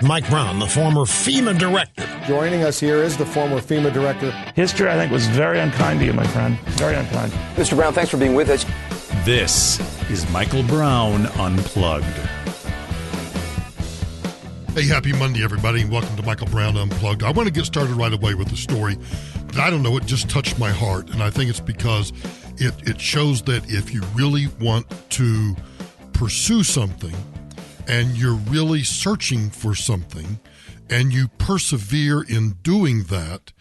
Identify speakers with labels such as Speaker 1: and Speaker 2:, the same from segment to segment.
Speaker 1: Mike Brown, the former FEMA director.
Speaker 2: Joining us here is the former FEMA director.
Speaker 3: History, I think, was very unkind to you, my friend. Very unkind.
Speaker 4: Mr. Brown, thanks for being with us.
Speaker 5: This is Michael Brown Unplugged.
Speaker 6: Hey, happy Monday, everybody, and welcome to Michael Brown Unplugged. I want to get started right away with the story, but I don't know, it just touched my heart, and I think it's because it shows that if you really want to pursue something, and you're really searching for something, and you persevere in doing that,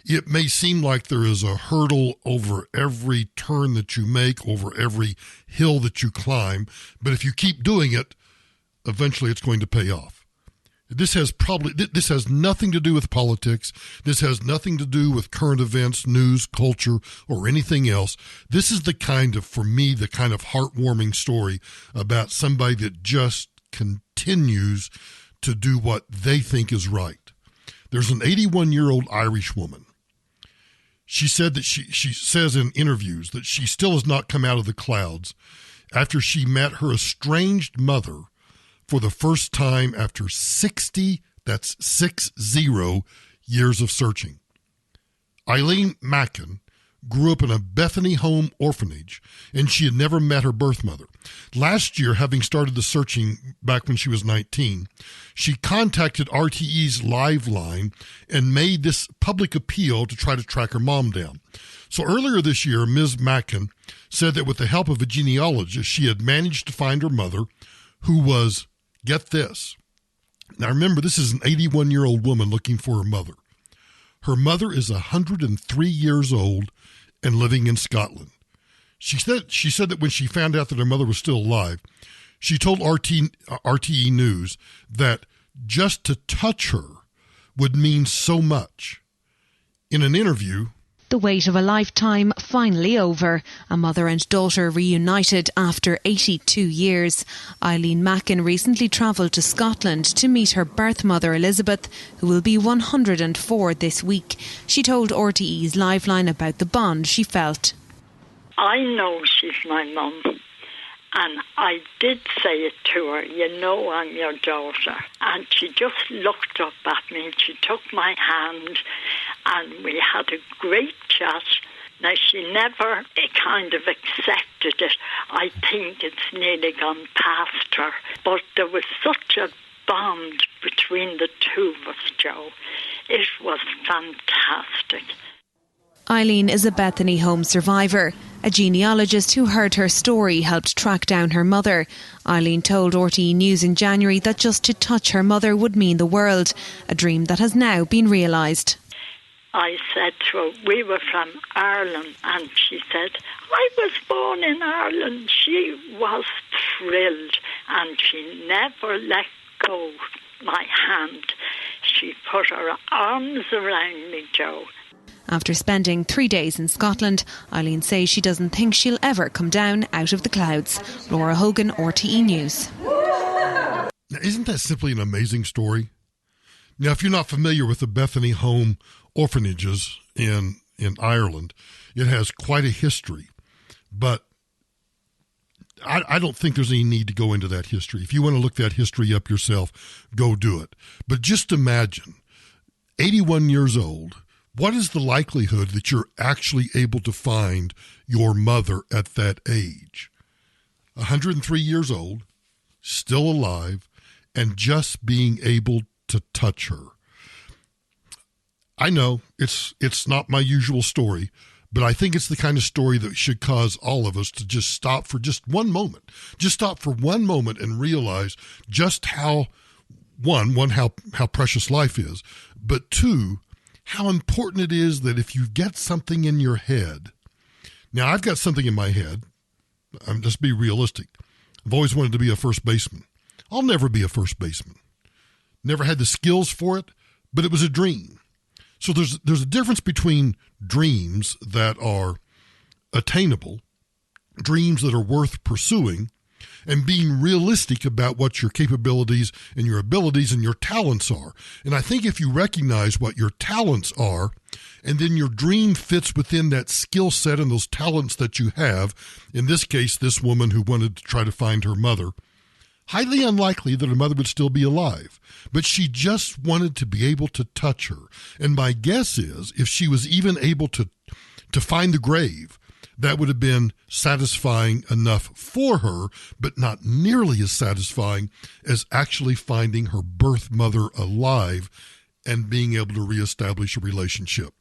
Speaker 6: it may seem like there is a hurdle over every turn that you make, over every hill that you climb, but if you keep doing it, eventually it's going to pay off. This has nothing to do with politics. This has nothing to do with current events, news, culture, or anything else. This is for me, the kind of heartwarming story about somebody that just continues to do what they think is right. There's an 81-year-old Irish woman. She said that she says in interviews that she still has not come out of the clouds after she met her estranged mother for the first time after 60 years of searching. Eileen Mackin grew up in a Bethany Home orphanage, and she had never met her birth mother. Last year, having started the searching back when she was 19, she contacted RTE's Liveline and made this public appeal to try to track her mom down. So earlier this year, Ms. Mackin said that with the help of a genealogist, she had managed to find her mother, who was, get this. Now remember, this is an 81-year-old woman looking for her mother. Her mother is 103 years old and living in Scotland. She said that when she found out that her mother was still alive, she told RTE News that just to touch her would mean so much. In an interview,
Speaker 7: the wait of a lifetime finally over. A mother and daughter reunited after 82 years. Eileen Mackin recently travelled to Scotland to meet her birth mother Elizabeth, who will be 104 this week. She told RTE's Liveline about the bond she felt.
Speaker 8: I know she's my mum, and I did say it to her, you know I'm your daughter. And she just looked up at me and she took my hand and we had a great chat. Now, she never kind of accepted it. I think it's nearly gone past her. But there was such a bond between the two of us, Joe. It was fantastic.
Speaker 7: Eileen is a Bethany Home survivor. A genealogist who heard her story helped track down her mother. Eileen told RTE News in January that just to touch her mother would mean the world, a dream that has now been realised.
Speaker 8: I said to her, we were from Ireland, and she said, I was born in Ireland. She was thrilled, and she never let go my hand. She put her arms around me, Joe.
Speaker 7: After spending 3 days in Scotland, Eileen says she doesn't think she'll ever come down out of the clouds. Laura Hogan, RTE News.
Speaker 6: Now, isn't that simply an amazing story? Now, if you're not familiar with the Bethany Home orphanages in Ireland, it has quite a history. But I don't think there's any need to go into that history. If you want to look that history up yourself, go do it. But just imagine, 81 years old, what is the likelihood that you're actually able to find your mother at that age? 103 years old, still alive, and just being able to touch her. I know it's not my usual story, but I think it's the kind of story that should cause all of us to just stop for just one moment. Just stop for one moment and realize just how, how precious life is, but two, how important it is that if you get something in your head. Now, I've got something in my head. Let's be realistic. I've always wanted to be a first baseman. I'll never be a first baseman. Never had the skills for it, but it was a dream. So there's a difference between dreams that are attainable, dreams that are worth pursuing, and being realistic about what your capabilities and your abilities and your talents are. And I think if you recognize what your talents are, and then your dream fits within that skill set and those talents that you have, in this case, this woman who wanted to try to find her mother, highly unlikely that her mother would still be alive, but she just wanted to be able to touch her. And my guess is if she was even able to find the grave, that would have been satisfying enough for her, but not nearly as satisfying as actually finding her birth mother alive and being able to reestablish a relationship.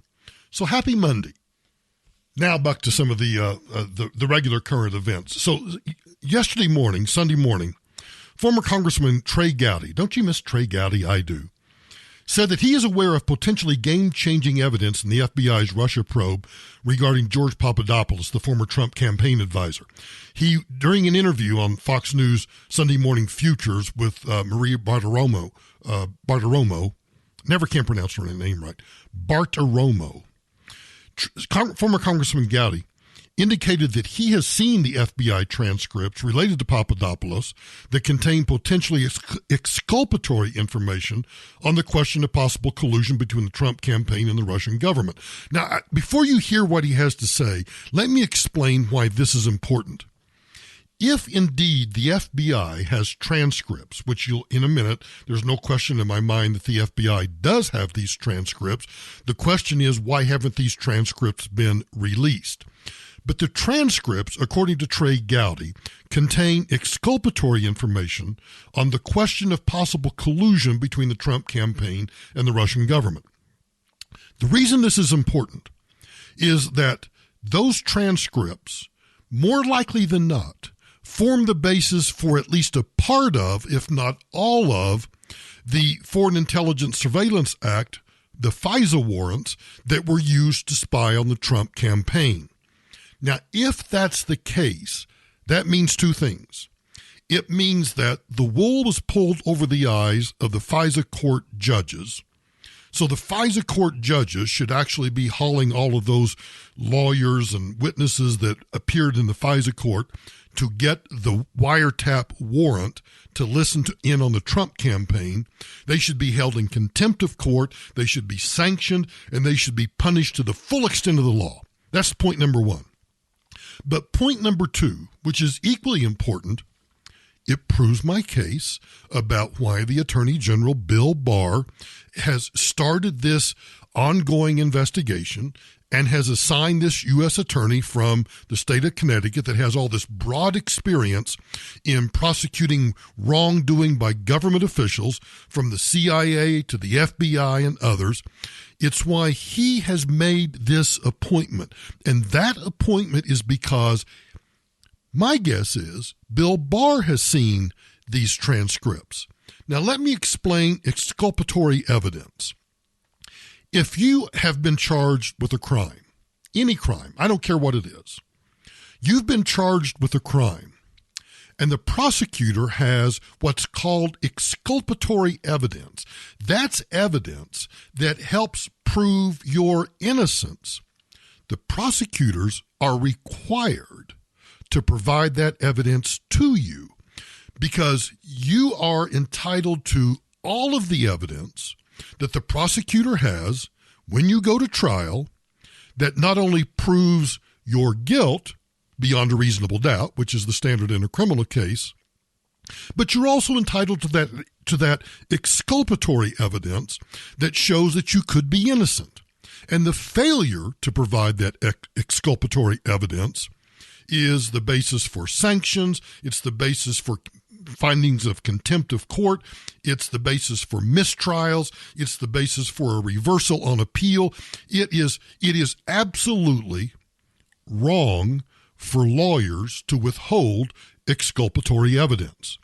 Speaker 6: So happy Monday. Now back to some of the regular current events. So yesterday morning, Sunday morning, former Congressman Trey Gowdy, don't you miss Trey Gowdy? I do, said that he is aware of potentially game-changing evidence in the FBI's Russia probe regarding George Papadopoulos, the former Trump campaign advisor. He, during an interview on Fox News Sunday Morning Futures with Maria Bartiromo, never can pronounce her name right, Bartiromo, former Congressman Gowdy indicated that he has seen the FBI transcripts related to Papadopoulos that contain potentially exculpatory information on the question of possible collusion between the Trump campaign and the Russian government. Now, before you hear what he has to say, let me explain why this is important. If indeed the FBI has transcripts, which you'll in a minute, there's no question in my mind that the FBI does have these transcripts. The question is, why haven't these transcripts been released? But the transcripts, according to Trey Gowdy, contain exculpatory information on the question of possible collusion between the Trump campaign and the Russian government. The reason this is important is that those transcripts, more likely than not, form the basis for at least a part of, if not all of, the Foreign Intelligence Surveillance Act, the FISA warrants that were used to spy on the Trump campaign. Now, if that's the case, that means two things. It means that the wool was pulled over the eyes of the FISA court judges. So the FISA court judges should actually be hauling all of those lawyers and witnesses that appeared in the FISA court to get the wiretap warrant to listen in on the Trump campaign. They should be held in contempt of court, they should be sanctioned, and they should be punished to the full extent of the law. That's point number one. But point number two, which is equally important, it proves my case about why the Attorney General Bill Barr has started this ongoing investigation and has assigned this U.S. attorney from the state of Connecticut that has all this broad experience in prosecuting wrongdoing by government officials, from the CIA to the FBI and others. It's why he has made this appointment. And that appointment is because my guess is Bill Barr has seen these transcripts. Now, let me explain exculpatory evidence. If you have been charged with a crime, any crime, I don't care what it is, you've been charged with a crime, and the prosecutor has what's called exculpatory evidence. That's evidence that helps prove your innocence. The prosecutors are required to provide that evidence to you because you are entitled to all of the evidence that the prosecutor has when you go to trial that not only proves your guilt beyond a reasonable doubt, which is the standard in a criminal case, but you're also entitled to that exculpatory evidence that shows that you could be innocent. And the failure to provide that exculpatory evidence is the basis for sanctions. It's the basis for findings of contempt of court. It's the basis for mistrials. It's the basis for a reversal on appeal. It is absolutely wrong for lawyers to withhold exculpatory evidence.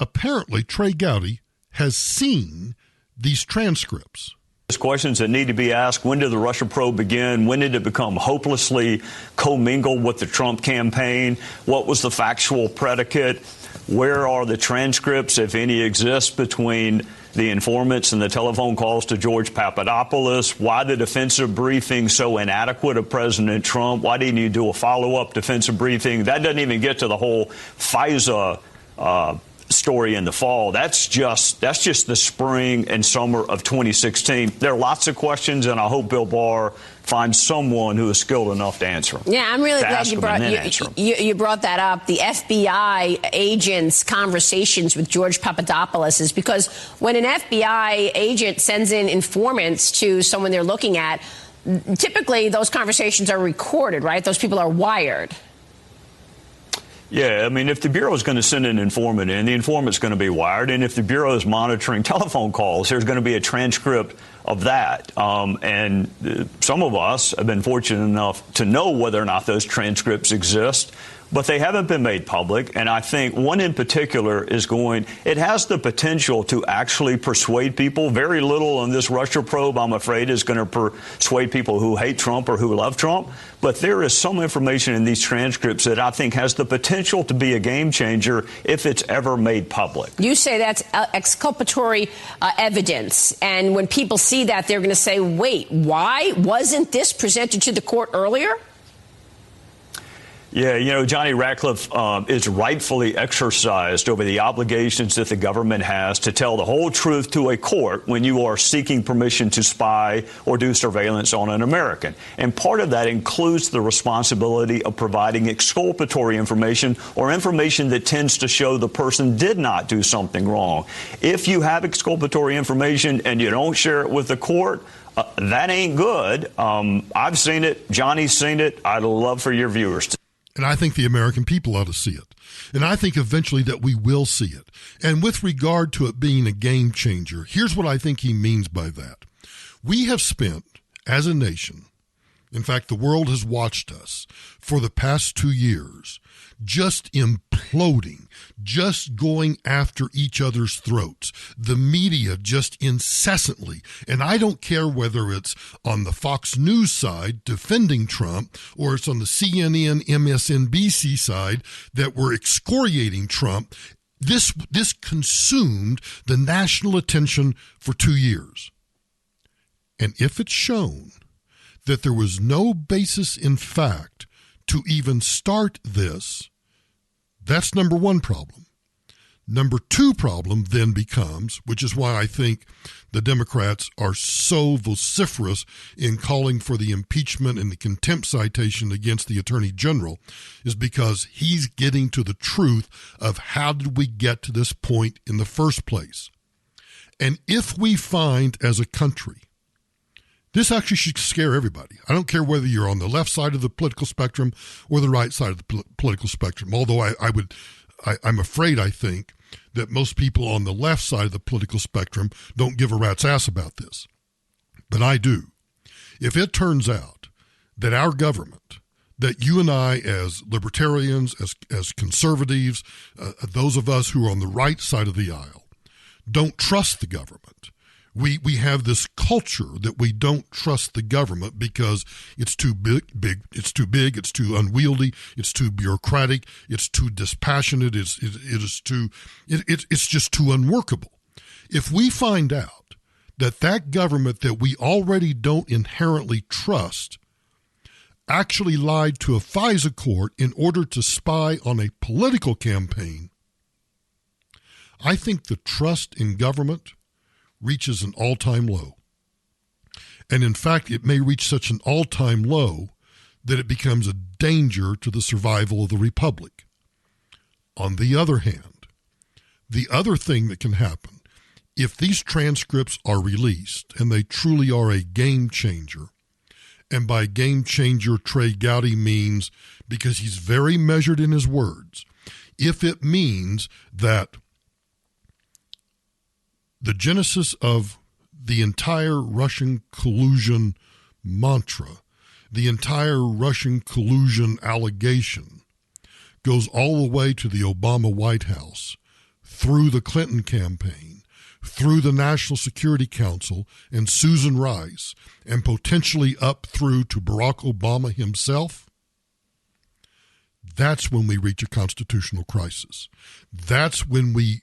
Speaker 6: Apparently, Trey Gowdy has seen these transcripts.
Speaker 4: There's questions that need to be asked. When did the Russia probe begin? When did it become hopelessly commingled with the Trump campaign? What was the factual predicate? Where are the transcripts, if any, exist between the informants and the telephone calls to George Papadopoulos? Why the defensive briefing so inadequate of President Trump? Why didn't you do a follow-up defensive briefing? That doesn't even get to the whole FISA story in the fall. That's just the spring and summer of 2016. There are lots of questions, and I hope Bill Barr finds someone who is skilled enough to answer them.
Speaker 9: Yeah, I'm really glad you brought that up. The FBI agent's conversations with George Papadopoulos is because when an FBI agent sends in informants to someone they're looking at, typically those conversations are recorded, right? Those people are wired.
Speaker 4: Yeah, I mean, if the Bureau is going to send an informant in, the informant's going to be wired. And if the Bureau is monitoring telephone calls, there's going to be a transcript of that. And some of us have been fortunate enough to know whether or not those transcripts exist, but they haven't been made public. And I think one in particular it has the potential to actually persuade people. Very little on this Russia probe, I'm afraid, is going to persuade people who hate Trump or who love Trump. But there is some information in these transcripts that I think has the potential to be a game changer if it's ever made public.
Speaker 9: You say that's exculpatory evidence. And when people see that, they're going to say, wait, why wasn't this presented to the court earlier?
Speaker 4: Yeah, Johnny Ratcliffe is rightfully exercised over the obligations that the government has to tell the whole truth to a court when you are seeking permission to spy or do surveillance on an American. And part of that includes the responsibility of providing exculpatory information or information that tends to show the person did not do something wrong. If you have exculpatory information and you don't share it with the court, that ain't good. I've seen it. Johnny's seen it. I'd love for your viewers to.
Speaker 6: And I think the American people ought to see it. And I think eventually that we will see it. And with regard to it being a game changer, here's what I think he means by that. We have spent, as a nation, in fact, the world has watched us for the past 2 years, just imploding, just going after each other's throats. The media just incessantly, and I don't care whether it's on the Fox News side defending Trump or it's on the CNN, MSNBC side that were excoriating Trump. This consumed the national attention for 2 years. And if it's shown that there was no basis in fact to even start this, that's number one problem. Number two problem then becomes, which is why I think the Democrats are so vociferous in calling for the impeachment and the contempt citation against the Attorney General, is because he's getting to the truth of how did we get to this point in the first place. And if we find as a country, this actually should scare everybody. I don't care whether you're on the left side of the political spectrum or the right side of the political spectrum, although I'm afraid I think that most people on the left side of the political spectrum don't give a rat's ass about this. But I do. If it turns out that our government, that you and I as libertarians, as conservatives, those of us who are on the right side of the aisle, don't trust the government, we have this culture that we don't trust the government because it's too big, it's too unwieldy, it's too bureaucratic, it's too dispassionate, it's just too unworkable. If we find out that government that we already don't inherently trust actually lied to a FISA court in order to spy on a political campaign, I think the trust in government reaches an all-time low. And in fact, it may reach such an all-time low that it becomes a danger to the survival of the republic. On the other hand, the other thing that can happen, if these transcripts are released and they truly are a game changer, and by game changer, Trey Gowdy means, because he's very measured in his words, if it means that the genesis of the entire Russian collusion mantra, the entire Russian collusion allegation, goes all the way to the Obama White House, through the Clinton campaign, through the National Security Council and Susan Rice, and potentially up through to Barack Obama himself, that's when we reach a constitutional crisis. That's when we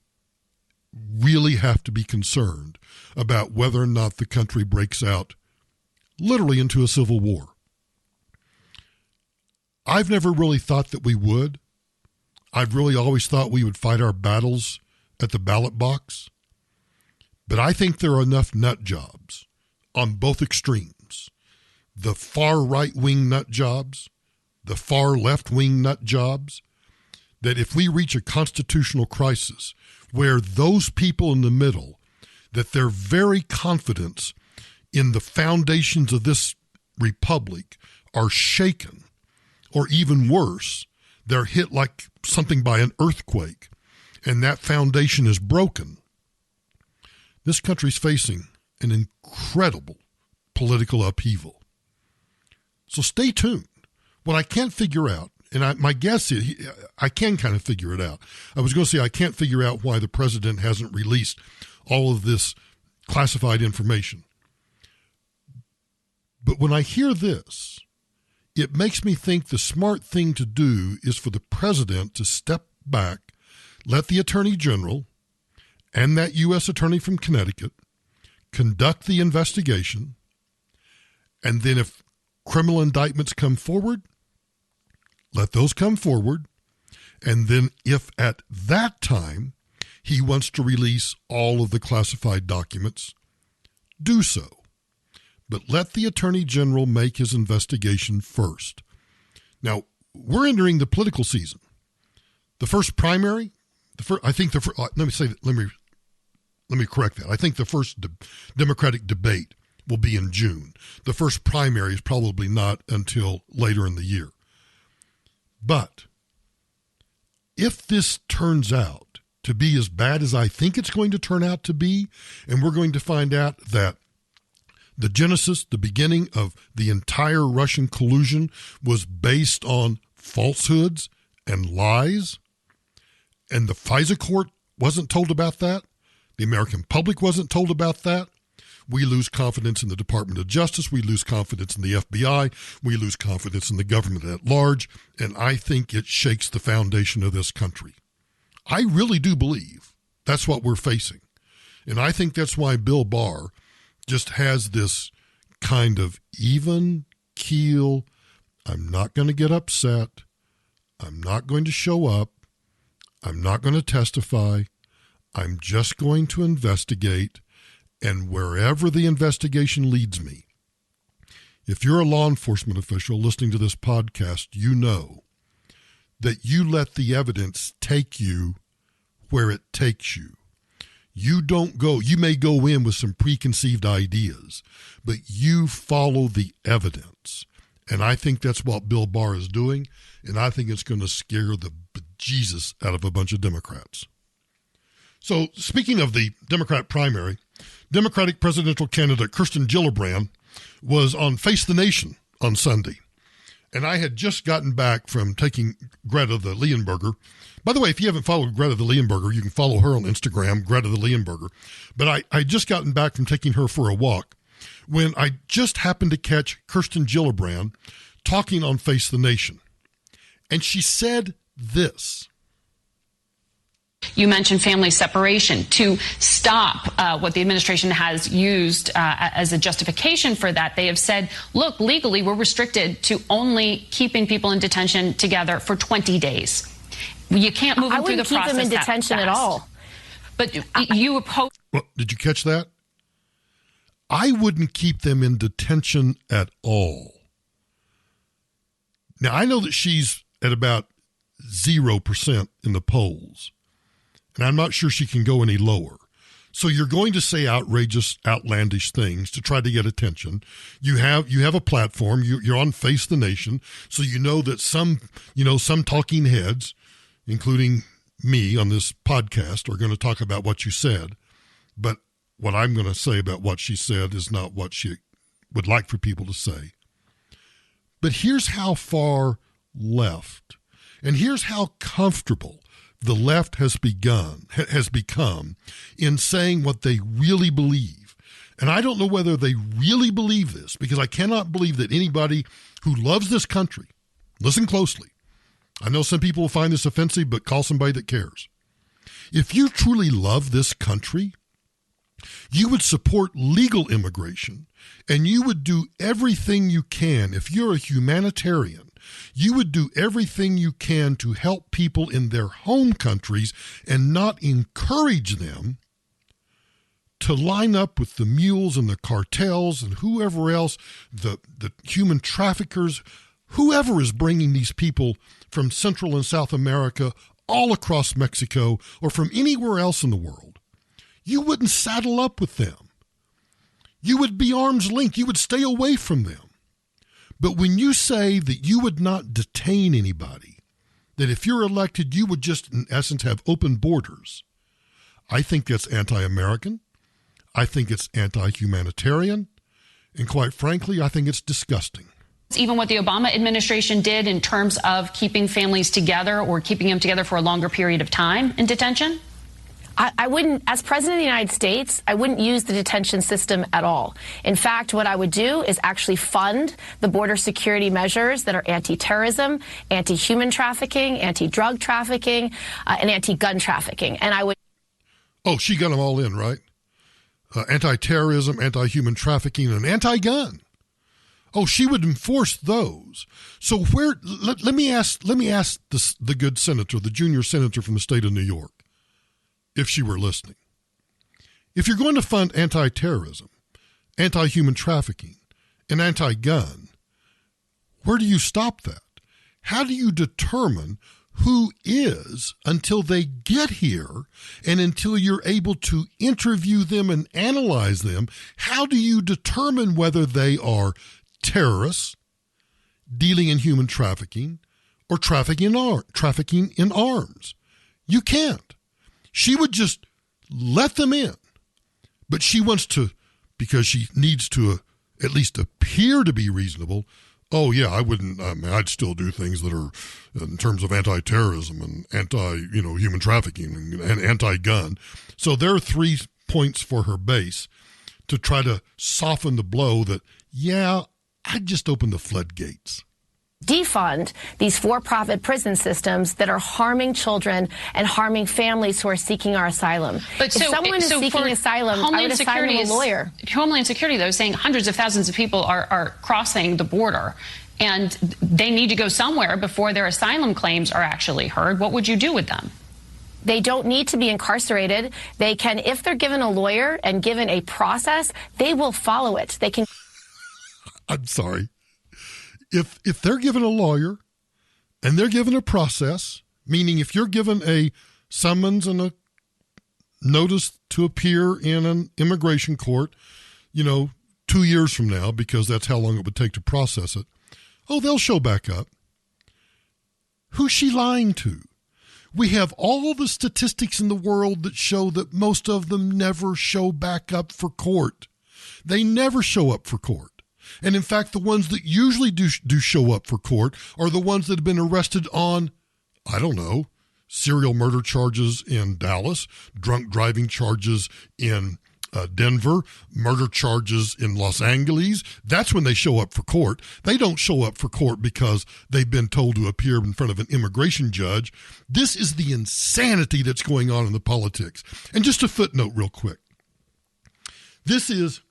Speaker 6: really have to be concerned about whether or not the country breaks out literally into a civil war. I've never really thought that we would. I've really always thought we would fight our battles at the ballot box, but I think there are enough nut jobs on both extremes, the far right-wing nut jobs, the far left-wing nut jobs, that if we reach a constitutional crisis where those people in the middle, that their very confidence in the foundations of this republic are shaken, or even worse, they're hit like something by an earthquake, and that foundation is broken, this country's facing an incredible political upheaval. So stay tuned. What I can't figure out, and my guess is I can kind of figure it out. I was going to say I can't figure out why the president hasn't released all of this classified information. But when I hear this, it makes me think the smart thing to do is for the president to step back, let the attorney general and that U.S. attorney from Connecticut conduct the investigation, and then if criminal indictments come forward, let those come forward, and then if at that time he wants to release all of the classified documents, do so. But let the Attorney General make his investigation first. Now, we're entering the political season. The first primary, let me correct that. I think the first Democratic debate will be in June. The first primary is probably not until later in the year. But if this turns out to be as bad as I think it's going to turn out to be, and we're going to find out that the genesis, the beginning of the entire Russian collusion was based on falsehoods and lies, and the FISA court wasn't told about that, the American public wasn't told about that, we lose confidence in the Department of Justice, we lose confidence in the FBI, we lose confidence in the government at large, and I think it shakes the foundation of this country. I really do believe that's what we're facing. And I think that's why Bill Barr just has this kind of even keel, I'm not going to get upset, I'm not going to show up, I'm not going to testify, I'm just going to investigate, and wherever the investigation leads me, if you're a law enforcement official listening to this podcast, you know that you let the evidence take you where it takes you. You may go in with some preconceived ideas, but you follow the evidence. And I think that's what Bill Barr is doing, and I think it's going to scare the bejesus out of a bunch of Democrats. So speaking of the Democrat primary, Democratic presidential candidate Kirsten Gillibrand was on Face the Nation on Sunday. And I had just gotten back from taking Greta the Leonberger. By the way, if you haven't followed Greta the Leonberger, you can follow her on Instagram, Greta the Leonberger. But I just gotten back from taking her for a walk when I just happened to catch Kirsten Gillibrand talking on Face the Nation. And she said this.
Speaker 10: You mentioned family separation. To stop what the administration has used as a justification for that, they have said, look, legally we're restricted to only keeping people in detention together for 20 days. You can't move them through the process. I wouldn't keep them in detention at all. But you oppose...
Speaker 6: Well, did you catch that? I wouldn't keep them in detention at all. Now, I know that she's at about 0% in the polls. And I'm not sure she can go any lower. So you're going to say outrageous, outlandish things to try to get attention. You have a platform. You're on Face the Nation, so you know that some talking heads, including me on this podcast, are going to talk about what you said. But what I'm going to say about what she said is not what she would like for people to say. But here's how far left, and here's how comfortable the left has become in saying what they really believe. And I don't know whether they really believe this, because I cannot believe that anybody who loves this country, listen closely, I know some people will find this offensive, but call somebody that cares. If you truly love this country, you would support legal immigration, and you would do everything you can, if you're a humanitarian, You would do everything you can to help people in their home countries and not encourage them to line up with the mules and the cartels and whoever else, the human traffickers, whoever is bringing these people from Central and South America all across Mexico or from anywhere else in the world. You wouldn't saddle up with them. You would be arm's length. You would stay away from them. But when you say that you would not detain anybody, that if you're elected, you would just, in essence, have open borders, I think that's anti-American. I think it's anti-humanitarian. And quite frankly, I think it's disgusting.
Speaker 10: Even what the Obama administration did in terms of keeping families together or keeping them together for a longer period of time in detention?
Speaker 9: I wouldn't, as president of the United States, I wouldn't use the detention system at all. In fact, what I would do is actually fund the border security measures that are anti-terrorism, anti-human trafficking, anti-drug trafficking, and anti-gun trafficking. And I would...
Speaker 6: Oh, she got them all in, right? Anti-terrorism, anti-human trafficking, and anti-gun. Oh, she would enforce those. So where? Let me ask the good senator, the junior senator from the state of New York, if she were listening. If you're going to fund anti-terrorism, anti-human trafficking, and anti-gun, where do you stop that? How do you determine who is until they get here and until you're able to interview them and analyze them? How do you determine whether they are terrorists, dealing in human trafficking, or trafficking in arms? You can't. She would just let them in. But she wants to, because she needs to at least appear to be reasonable. Oh, yeah, I'd still do things that are in terms of anti-terrorism and human trafficking and anti-gun. So there are 3 points for her base to try to soften the blow that, yeah, I'd just open the floodgates.
Speaker 9: Defund these for-profit prison systems that are harming children and harming families who are seeking our asylum.
Speaker 10: But
Speaker 9: if someone is seeking asylum, I would assign them a lawyer.
Speaker 10: Homeland Security, though, is saying hundreds of thousands of people are crossing the border, and they need to go somewhere before their asylum claims are actually heard. What would you do with them?
Speaker 9: They don't need to be incarcerated. They can, if they're given a lawyer and given a process, they will follow it. They can.
Speaker 6: I'm sorry. If they're given a lawyer and they're given a process, meaning if you're given a summons and a notice to appear in an immigration court, 2 years from now, because that's how long it would take to process it, they'll show back up. Who's she lying to? We have all the statistics in the world that show that most of them never show back up for court. They never show up for court. And in fact, the ones that usually do show up for court are the ones that have been arrested on, serial murder charges in Dallas, drunk driving charges in Denver, murder charges in Los Angeles. That's when they show up for court. They don't show up for court because they've been told to appear in front of an immigration judge. This is the insanity that's going on in the politics. And just a footnote real quick. This is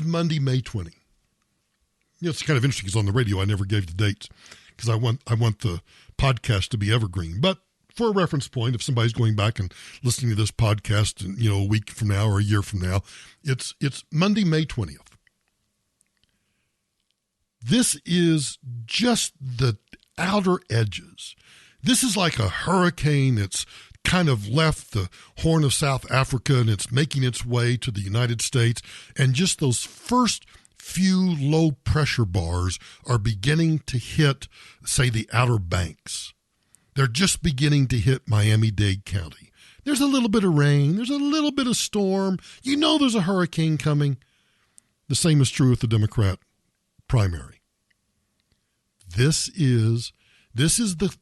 Speaker 6: Monday, May 20. It's kind of interesting because on the radio I never gave the dates because I want the podcast to be evergreen. But for a reference point, if somebody's going back and listening to this podcast, a week from now or a year from now, it's Monday, May 20th. This is just the outer edges. This is like a hurricane that's kind of left the Horn of South Africa and it's making its way to the United States, and just those first few low pressure bars are beginning to hit, say, the Outer Banks. They're just beginning to hit Miami-Dade County. There's a little bit of rain. There's a little bit of storm. There's a hurricane coming. The same is true with the Democrat primary. This is the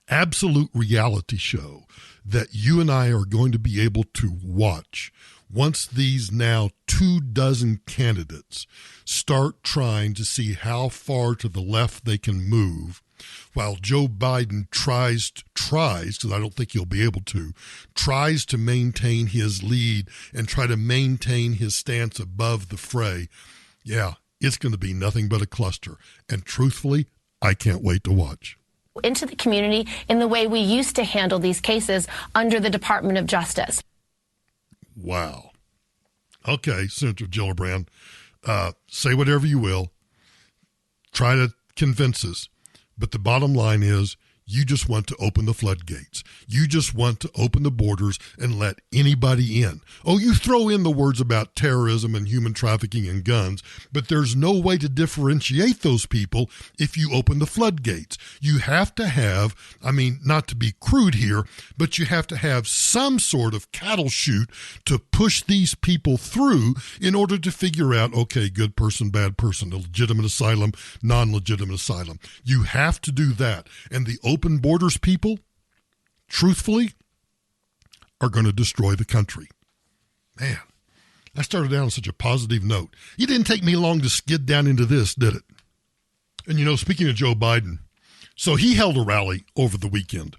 Speaker 6: absolute reality show that you and I are going to be able to watch once these now 24 candidates start trying to see how far to the left they can move, while Joe Biden tries, because I don't think he'll be able to, tries to maintain his lead and try to maintain his stance above the fray. Yeah, it's going to be nothing but a cluster. And truthfully, I can't wait to watch.
Speaker 11: Into the community in the way we used to handle these cases under the Department of Justice.
Speaker 6: Wow. Okay, Senator Gillibrand, say whatever you will. Try to convince us. But the bottom line is, you just want to open the floodgates. You just want to open the borders and let anybody in. Oh, you throw in the words about terrorism and human trafficking and guns, but there's no way to differentiate those people if you open the floodgates. You have to have, not to be crude here, but you have to have some sort of cattle chute to push these people through in order to figure out, okay, good person, bad person, legitimate asylum, non-legitimate asylum. You have to do that. And the open borders people, truthfully, are going to destroy the country. Man, I started out on such a positive note. It didn't take me long to skid down into this, did it? And, speaking of Joe Biden, so he held a rally over the weekend.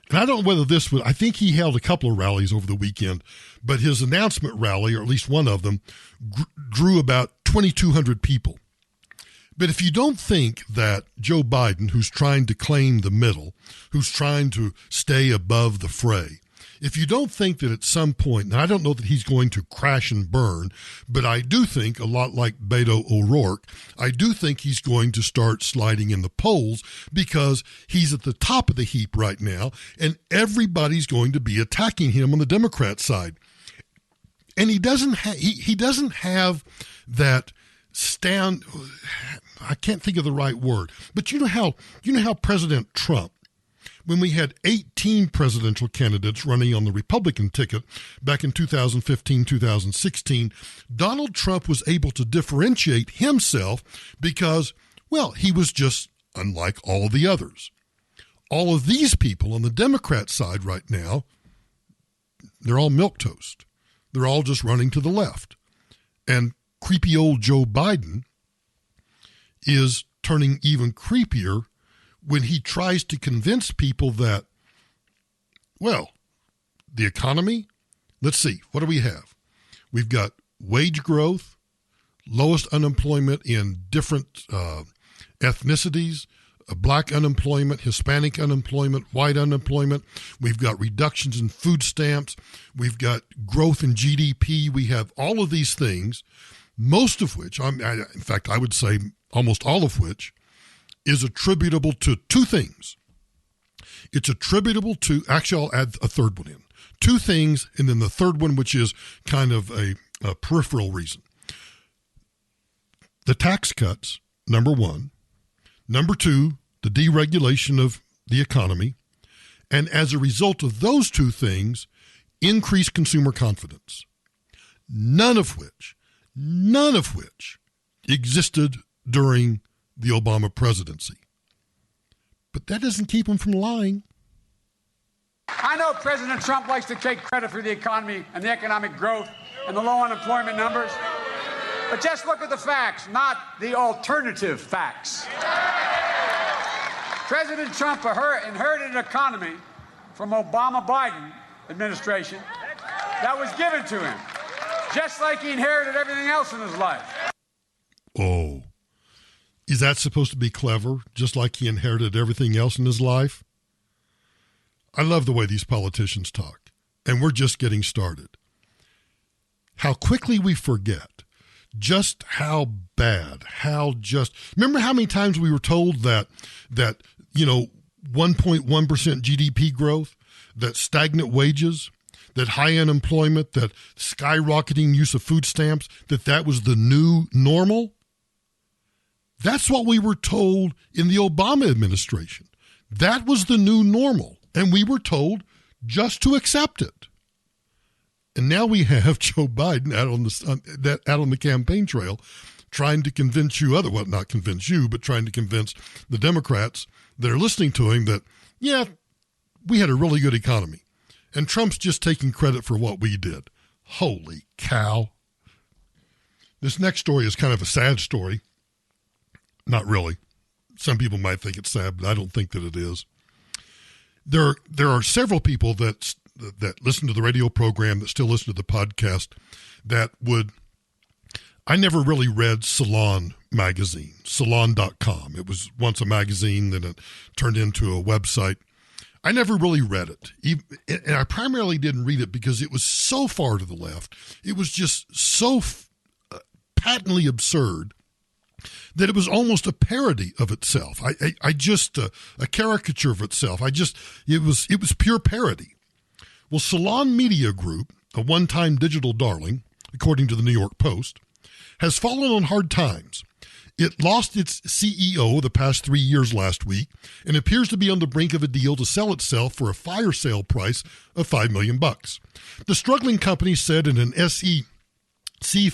Speaker 6: And I don't know whether I think he held a couple of rallies over the weekend, but his announcement rally, or at least one of them, drew about 2,200 people. But if you don't think that Joe Biden, who's trying to claim the middle, who's trying to stay above the fray, if you don't think that at some point, and I don't know that he's going to crash and burn, but I do think, a lot like Beto O'Rourke, I do think he's going to start sliding in the polls because he's at the top of the heap right now, and everybody's going to be attacking him on the Democrat side. And he doesn't have that stand. I can't think of the right word, but you know how President Trump, when we had 18 presidential candidates running on the Republican ticket back in 2015, 2016, Donald Trump was able to differentiate himself because, well, he was just unlike all the others. All of these people on the Democrat side right now, they're all milquetoast. They're all just running to the left. And creepy old Joe Biden is turning even creepier when he tries to convince people that, well, the economy, let's see, what do we have? We've got wage growth, lowest unemployment in different ethnicities, black unemployment, Hispanic unemployment, white unemployment. We've got reductions in food stamps. We've got growth in GDP. We have all of these things, most of which, in fact, I would say almost all of which, is attributable to two things. It's attributable to, actually, I'll add a third one in. Two things, and then the third one, which is kind of a peripheral reason. The tax cuts, number one. Number two, the deregulation of the economy. And as a result of those two things, increased consumer confidence. None of which existed during the Obama presidency. But that doesn't keep him from lying.
Speaker 12: I know President Trump likes to take credit for the economy and the economic growth and the low unemployment numbers. But just look at the facts, not the alternative facts. President Trump inherited an economy from Obama-Biden administration that was given to him, just like he inherited everything else in his life.
Speaker 6: Oh, is that supposed to be clever, just like he inherited everything else in his life? I love the way these politicians talk, and we're just getting started. How quickly we forget just how bad, remember how many times we were told that 1.1% GDP growth, that stagnant wages, that high unemployment, that skyrocketing use of food stamps, that was the new normal? That's what we were told in the Obama administration. That was the new normal, and we were told just to accept it. And now we have Joe Biden out on the campaign trail trying to convince you not convince you, but trying to convince the Democrats that are listening to him that, yeah, we had a really good economy. And Trump's just taking credit for what we did. Holy cow. This next story is kind of a sad story. Not really. Some people might think it's sad, but I don't think that it is. There are several people that listen to the radio program, that still listen to the podcast, that would I never really read Salon magazine, salon.com. It was once a magazine, then it turned into a website. I never really read it. And I primarily didn't read it because it was so far to the left. It was just so patently absurd that it was almost a parody of itself. I just a caricature of itself. It was pure parody. Well, Salon Media Group, a one-time digital darling, according to the New York Post, has fallen on hard times. It lost its CEO the past 3 years last week and appears to be on the brink of a deal to sell itself for a fire sale price of $5 million. The struggling company said in an SEC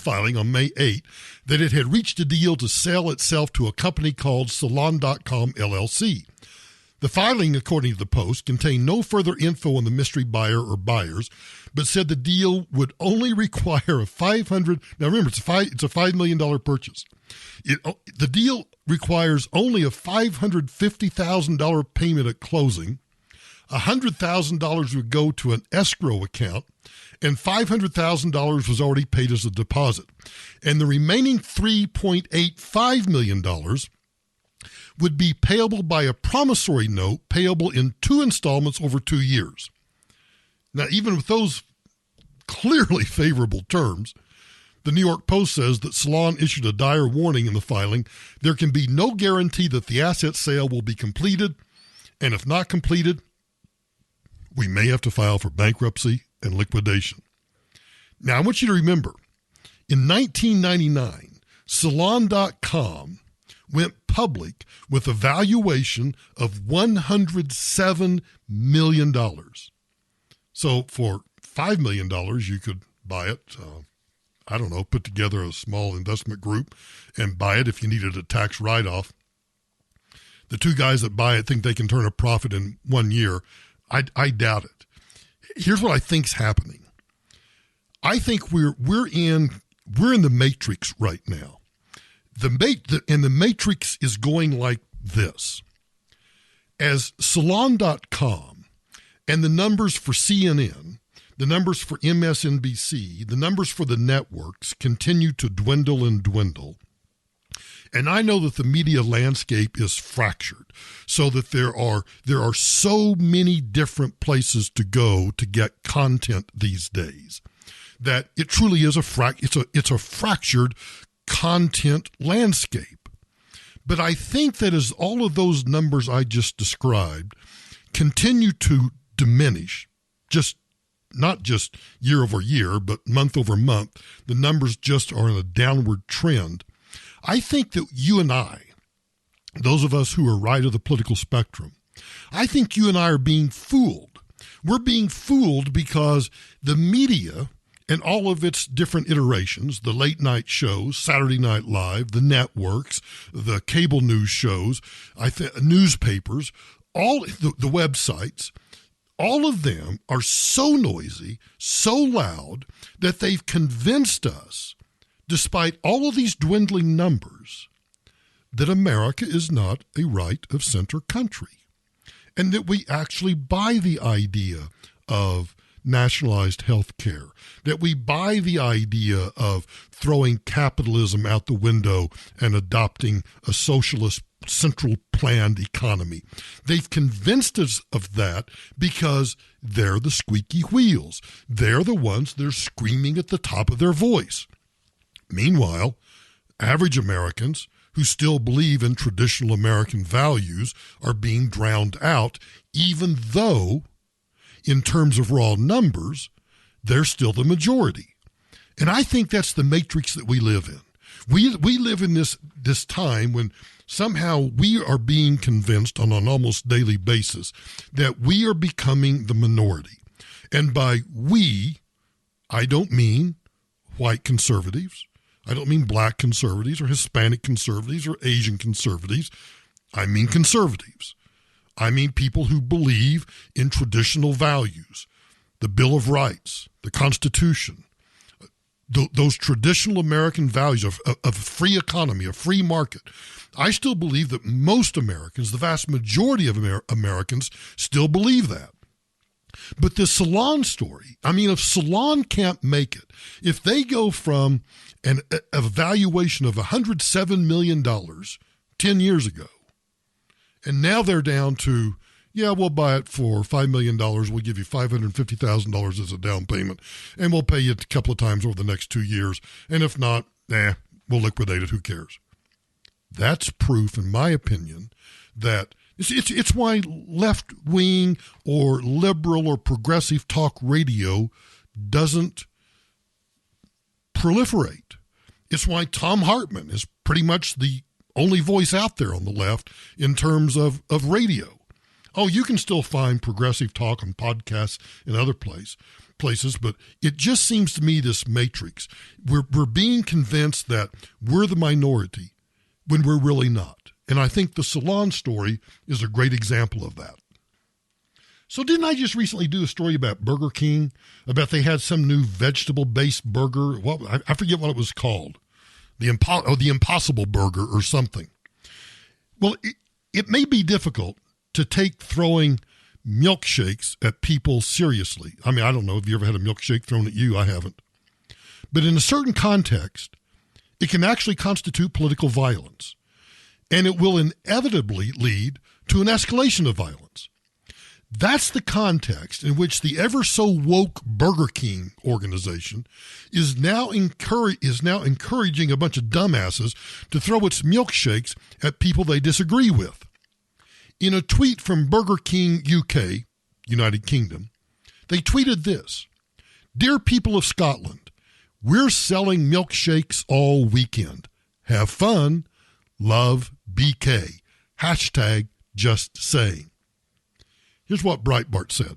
Speaker 6: filing on May 8 that it had reached a deal to sell itself to a company called Salon.com LLC. The filing, according to the Post, contained no further info on the mystery buyer or buyers, but said the deal would only require a $500. Now remember, it's a $5 million purchase. The deal requires only a $550,000 payment at closing. $100,000 would go to an escrow account, and $500,000 was already paid as a deposit. And the remaining $3.85 million would be payable by a promissory note payable in 2 installments over 2 years. Now, even with those clearly favorable terms, the New York Post says that Salon issued a dire warning in the filing. There can be no guarantee that the asset sale will be completed, and if not completed, we may have to file for bankruptcy and liquidation. Now, I want you to remember, in 1999, Salon.com went public with a valuation of $107 million. So for $5 million, you could buy it, put together a small investment group and buy it if you needed a tax write-off. The two guys that buy it think they can turn a profit in 1 year. I doubt it. Here's what I think's happening. I think we're in the matrix right now. And the matrix is going like this. As Salon.com and the numbers for CNN, the numbers for MSNBC, the numbers for the networks continue to dwindle and dwindle. And I know that the media landscape is fractured, so that there are so many different places to go to get content these days that it truly is it's a fractured content landscape. But I think that as all of those numbers I just described continue to diminish, not just year over year, but month over month, the numbers just are in a downward trend. I think that you and I, those of us who are right of the political spectrum, I think you and I are being fooled. We're being fooled because the media and all of its different iterations, the late night shows, Saturday Night Live, the networks, the cable news shows, newspapers, all the websites, all of them are so noisy, so loud that they've convinced us, despite all of these dwindling numbers, that America is not a right of center country, and that we actually buy the idea of nationalized health care, that we buy the idea of throwing capitalism out the window and adopting a socialist central planned economy. They've convinced us of that because they're the squeaky wheels. They're the ones that are screaming at the top of their voice. Meanwhile, average Americans who still believe in traditional American values are being drowned out, even though, in terms of raw numbers, they're still the majority. And I think that's the matrix that we live in. We live in this time when somehow we are being convinced on an almost daily basis that we are becoming the minority. And by we, I don't mean white conservatives. I don't mean black conservatives or Hispanic conservatives or Asian conservatives. I mean conservatives. I mean people who believe in traditional values, the Bill of Rights, the Constitution, those traditional American values of a free economy, a free market. I still believe that most Americans, the vast majority of Americans, still believe that. But the Salon story, I mean, if Salon can't make it, if they go from an evaluation of $107 million 10 years ago, and now they're down to, yeah, we'll buy it for $5 million. We'll give you $550,000 as a down payment, and we'll pay you a couple of times over the next 2 years. And if not, we'll liquidate it. Who cares? That's proof, in my opinion, that it's why left-wing or liberal or progressive talk radio doesn't proliferate. It's why Tom Hartman is pretty much the only voice out there on the left in terms of radio. Oh, you can still find progressive talk on podcasts in other places, but it just seems to me this matrix. We're being convinced that we're the minority when we're really not. And I think the Salon story is a great example of that. So didn't I just recently do a story about Burger King, about they had some new vegetable-based burger? I forget what it was called. The Impossible Burger or something. Well, it may be difficult to take throwing milkshakes at people seriously. I mean, I don't know. Have you ever had a milkshake thrown at you? I haven't. But in a certain context, it can actually constitute political violence. And it will inevitably lead to an escalation of violence. That's the context in which the ever so woke Burger King organization is now encouraging a bunch of dumbasses to throw its milkshakes at people they disagree with. In a tweet from Burger King UK, United Kingdom, they tweeted this: "Dear people of Scotland, we're selling milkshakes all weekend. Have fun. Love, BK. Hashtag just saying." Here's what Breitbart said.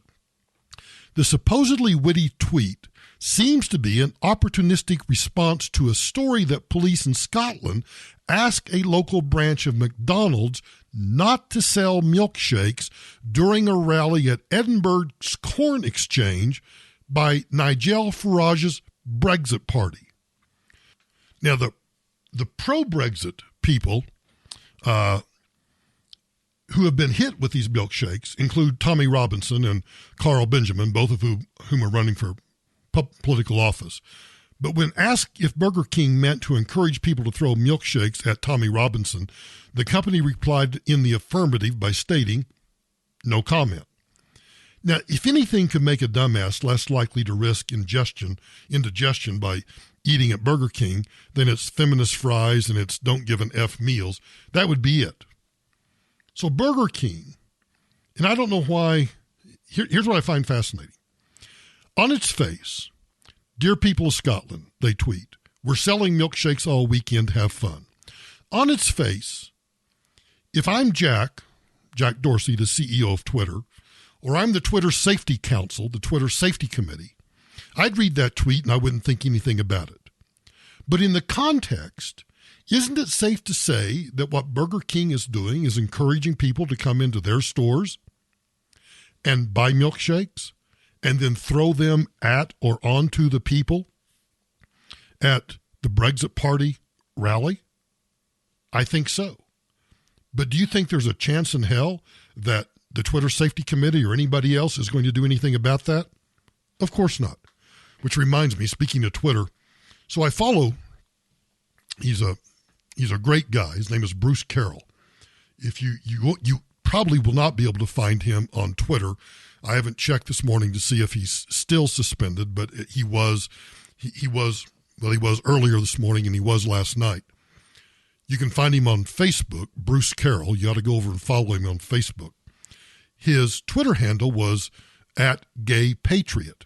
Speaker 6: The supposedly witty tweet seems to be an opportunistic response to a story that police in Scotland asked a local branch of McDonald's not to sell milkshakes during a rally at Edinburgh's Corn Exchange by Nigel Farage's Brexit party. Now, the pro-Brexit people who have been hit with these milkshakes include Tommy Robinson and Carl Benjamin, both of whom are running for political office. But when asked if Burger King meant to encourage people to throw milkshakes at Tommy Robinson, the company replied in the affirmative by stating, "No comment." Now, if anything could make a dumbass less likely to risk indigestion by eating at Burger King than its feminist fries and its don't give an F meals, that would be it. So Burger King, and I don't know why, here's what I find fascinating. On its face, "Dear people of Scotland," they tweet, "we're selling milkshakes all weekend, have fun." On its face, if I'm Jack Dorsey, the CEO of Twitter, or I'm the Twitter Safety Council, the Twitter Safety Committee, I'd read that tweet and I wouldn't think anything about it. But in the context, isn't it safe to say that what Burger King is doing is encouraging people to come into their stores and buy milkshakes and then throw them at or onto the people at the Brexit Party rally? I think so. But do you think there's a chance in hell that the Twitter Safety Committee or anybody else is going to do anything about that? Of course not. Which reminds me, speaking of Twitter, so I follow, he's a great guy. His name is Bruce Carroll. If you probably will not be able to find him on Twitter. I haven't checked this morning to see if he's still suspended, but he was earlier this morning and he was last night. You can find him on Facebook, Bruce Carroll. You ought to go over and follow him on Facebook. His Twitter handle was @GayPatriot.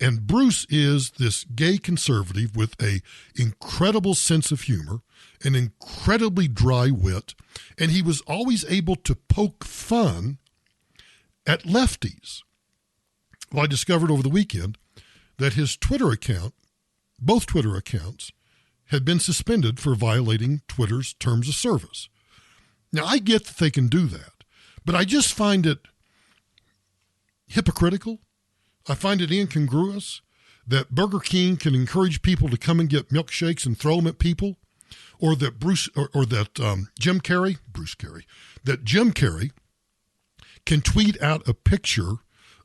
Speaker 6: And Bruce is this gay conservative with a incredible sense of humor, an incredibly dry wit, and he was always able to poke fun at lefties. Well, I discovered over the weekend that his Twitter account, both Twitter accounts, had been suspended for violating Twitter's terms of service. Now, I get that they can do that, but I just find it hypocritical. I find it incongruous that Burger King can encourage people to come and get milkshakes and throw them at people, or that Jim Carrey can tweet out a picture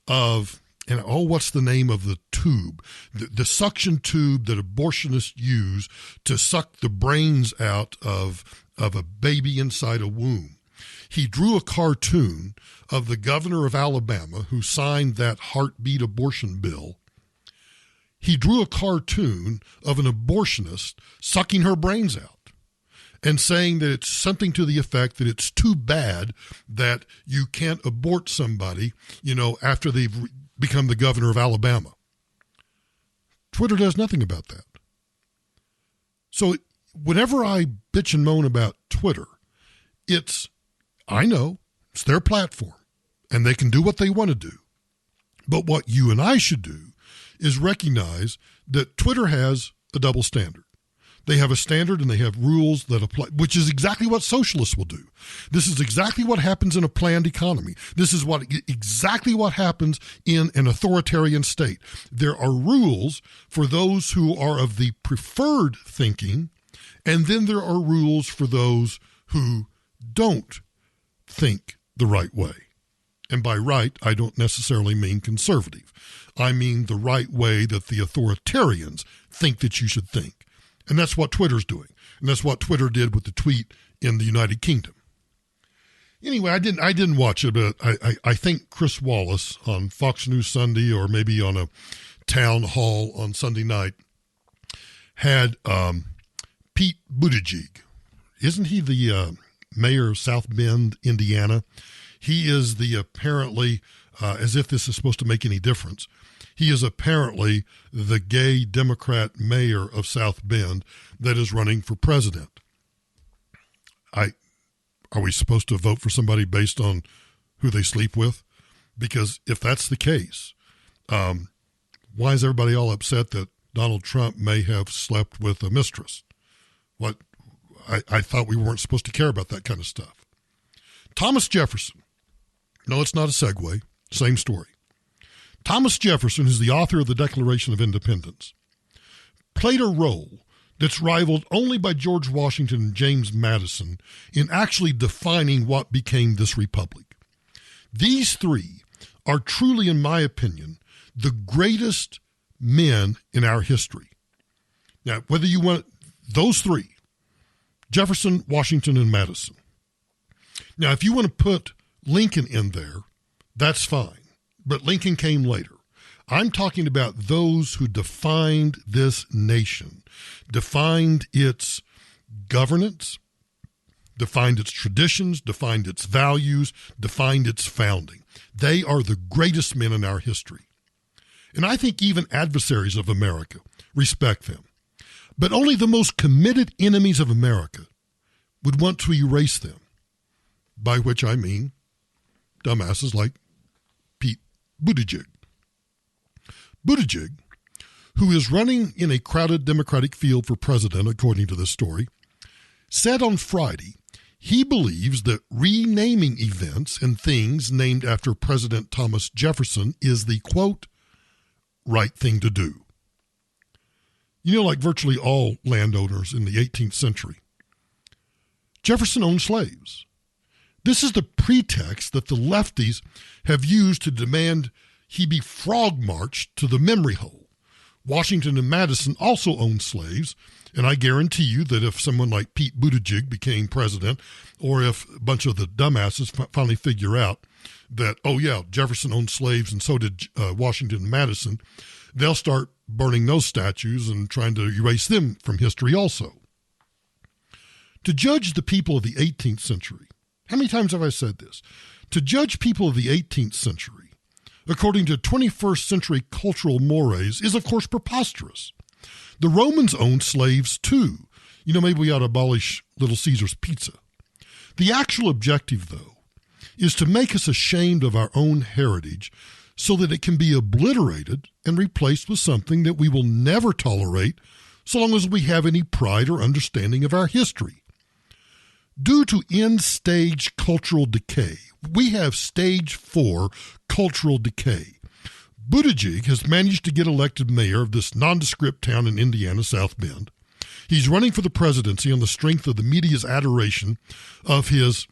Speaker 6: of, and what's the name of the tube? The suction tube that abortionists use to suck the brains out of a baby inside a womb. He drew a cartoon of the governor of Alabama who signed that heartbeat abortion bill. He drew a cartoon of an abortionist sucking her brains out and saying that it's something to the effect that it's too bad that you can't abort somebody, after they've become the governor of Alabama. Twitter does nothing about that. So whenever I bitch and moan about Twitter, I know it's their platform and they can do what they want to do. But what you and I should do is recognize that Twitter has a double standard. They have a standard and they have rules that apply, which is exactly what socialists will do. This is exactly what happens in a planned economy. This is exactly what happens in an authoritarian state. There are rules for those who are of the preferred thinking, and then there are rules for those who don't think the right way. And by right, I don't necessarily mean conservative. I mean the right way that the authoritarians think that you should think. And that's what Twitter's doing. And that's what Twitter did with the tweet in the United Kingdom. Anyway, I didn't watch it, but I think Chris Wallace on Fox News Sunday, or maybe on a town hall on Sunday night, had Pete Buttigieg. Isn't he the mayor of South Bend, Indiana? He is the apparently, as if this is supposed to make any difference, he is apparently the gay Democrat mayor of South Bend that is running for president. Are we supposed to vote for somebody based on who they sleep with? Because if that's the case, why is everybody all upset that Donald Trump may have slept with a mistress? What? I thought we weren't supposed to care about that kind of stuff. Thomas Jefferson. No, it's not a segue. Same story. Thomas Jefferson, who's the author of the Declaration of Independence, played a role that's rivaled only by George Washington and James Madison in actually defining what became this republic. These three are truly, in my opinion, the greatest men in our history. Now, whether you want those three, Jefferson, Washington, and Madison. Now, if you want to put Lincoln in there, that's fine. But Lincoln came later. I'm talking about those who defined this nation, defined its governance, defined its traditions, defined its values, defined its founding. They are the greatest men in our history. And I think even adversaries of America respect them. But only the most committed enemies of America would want to erase them, by which I mean dumbasses like Pete Buttigieg. Buttigieg, who is running in a crowded Democratic field for president, according to this story, said on Friday he believes that renaming events and things named after President Thomas Jefferson is the, quote, right thing to do. You know, like virtually all landowners in the 18th century, Jefferson owned slaves. This is the pretext that the lefties have used to demand he be frog-marched to the memory hole. Washington and Madison also owned slaves, and I guarantee you that if someone like Pete Buttigieg became president, or if a bunch of the dumbasses finally figure out that, oh yeah, Jefferson owned slaves and so did Washington and Madison, they'll start burning those statues and trying to erase them from history also. To judge the people of the 18th century, how many times have I said this? To judge people of the 18th century according to 21st century cultural mores is, of course, preposterous. The Romans owned slaves, too. You know, maybe we ought to abolish Little Caesar's pizza. The actual objective, though, is to make us ashamed of our own heritage so that it can be obliterated and replaced with something that we will never tolerate so long as we have any pride or understanding of our history. Due to end-stage cultural decay, we have stage 4 cultural decay. Buttigieg has managed to get elected mayor of this nondescript town in Indiana, South Bend. He's running for the presidency on the strength of the media's adoration of his,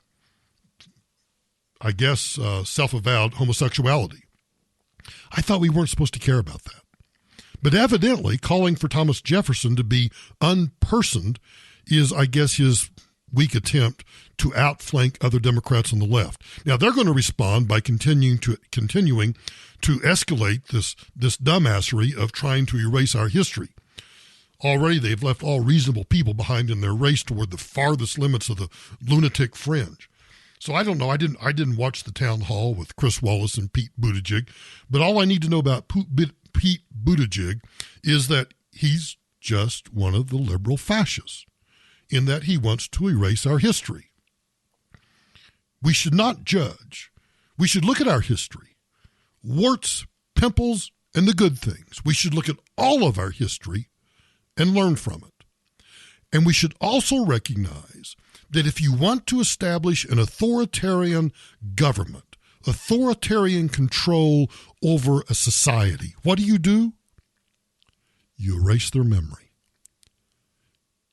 Speaker 6: I guess, self-avowed homosexuality. I thought we weren't supposed to care about that. But evidently, calling for Thomas Jefferson to be unpersoned is, I guess, his weak attempt to outflank other Democrats on the left. Now, they're going to respond by continuing to escalate this dumbassery of trying to erase our history. Already, they've left all reasonable people behind in their race toward the farthest limits of the lunatic fringe. So I don't know. I didn't watch the town hall with Chris Wallace and Pete Buttigieg, but all I need to know about Pete Buttigieg is that he's just one of the liberal fascists, in that he wants to erase our history. We should not judge. We should look at our history, warts, pimples, and the good things. We should look at all of our history and learn from it. And we should also recognize that if you want to establish an authoritarian government, authoritarian control over a society, what do? You erase their memory.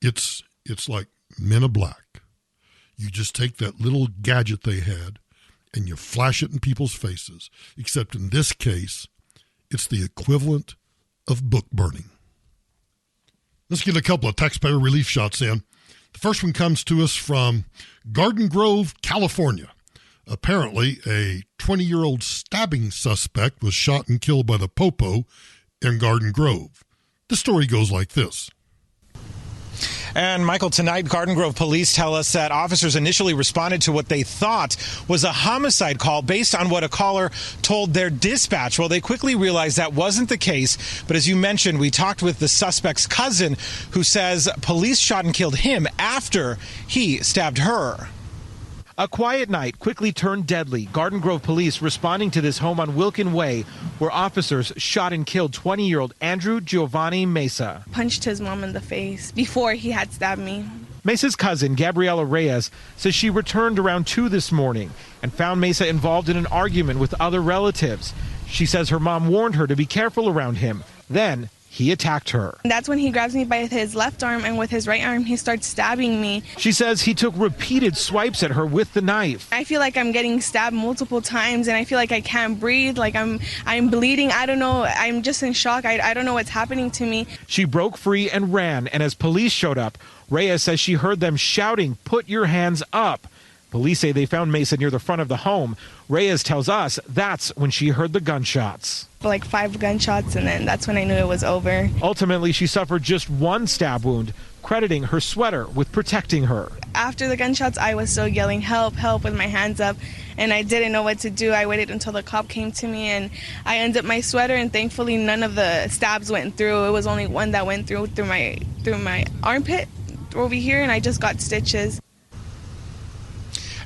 Speaker 6: It's like Men in Black. You just take that little gadget they had and you flash it in people's faces, except in this case, it's the equivalent of book burning. Let's get a couple of taxpayer relief shots in. The first one comes to us from Garden Grove, California. Apparently, a 20-year-old stabbing suspect was shot and killed by the Popo in Garden Grove. The story goes like this.
Speaker 13: And, Michael, tonight, Garden Grove police tell us that officers initially responded to what they thought was a homicide call based on what a caller told their dispatch. Well, they quickly realized that wasn't the case. But as you mentioned, we talked with the suspect's cousin, who says police shot and killed him after he stabbed her. A quiet night quickly turned deadly. Garden Grove police responding to this home on Wilkin Way, where officers shot and killed 20-year-old Andrew Giovanni Mesa.
Speaker 14: Punched his mom in the face before he had stabbed me.
Speaker 13: Mesa's cousin, Gabriela Reyes, says she returned around 2 this morning and found Mesa involved in an argument with other relatives. She says her mom warned her to be careful around him. Then he attacked her.
Speaker 14: That's when he grabs me by his left arm, and with his right arm, he starts stabbing me.
Speaker 13: She says he took repeated swipes at her with the knife.
Speaker 14: I feel like I'm getting stabbed multiple times, and I feel like I can't breathe, like I'm bleeding. I don't know. I'm just in shock. I don't know what's happening to me.
Speaker 13: She broke free and ran, and as police showed up, Reyes says she heard them shouting, "Put your hands up." Police say they found Mesa near the front of the home. Reyes tells us that's when she heard the gunshots.
Speaker 14: Like 5 gunshots, and then that's when I knew it was over.
Speaker 13: Ultimately, she suffered just 1 stab wound, crediting her sweater with protecting her.
Speaker 14: After the gunshots, I was still yelling, "Help, help," with my hands up, and I didn't know what to do. I waited until the cop came to me, and I undid my sweater, and thankfully none of the stabs went through. It was only one that went through my armpit over here, and I just got stitches.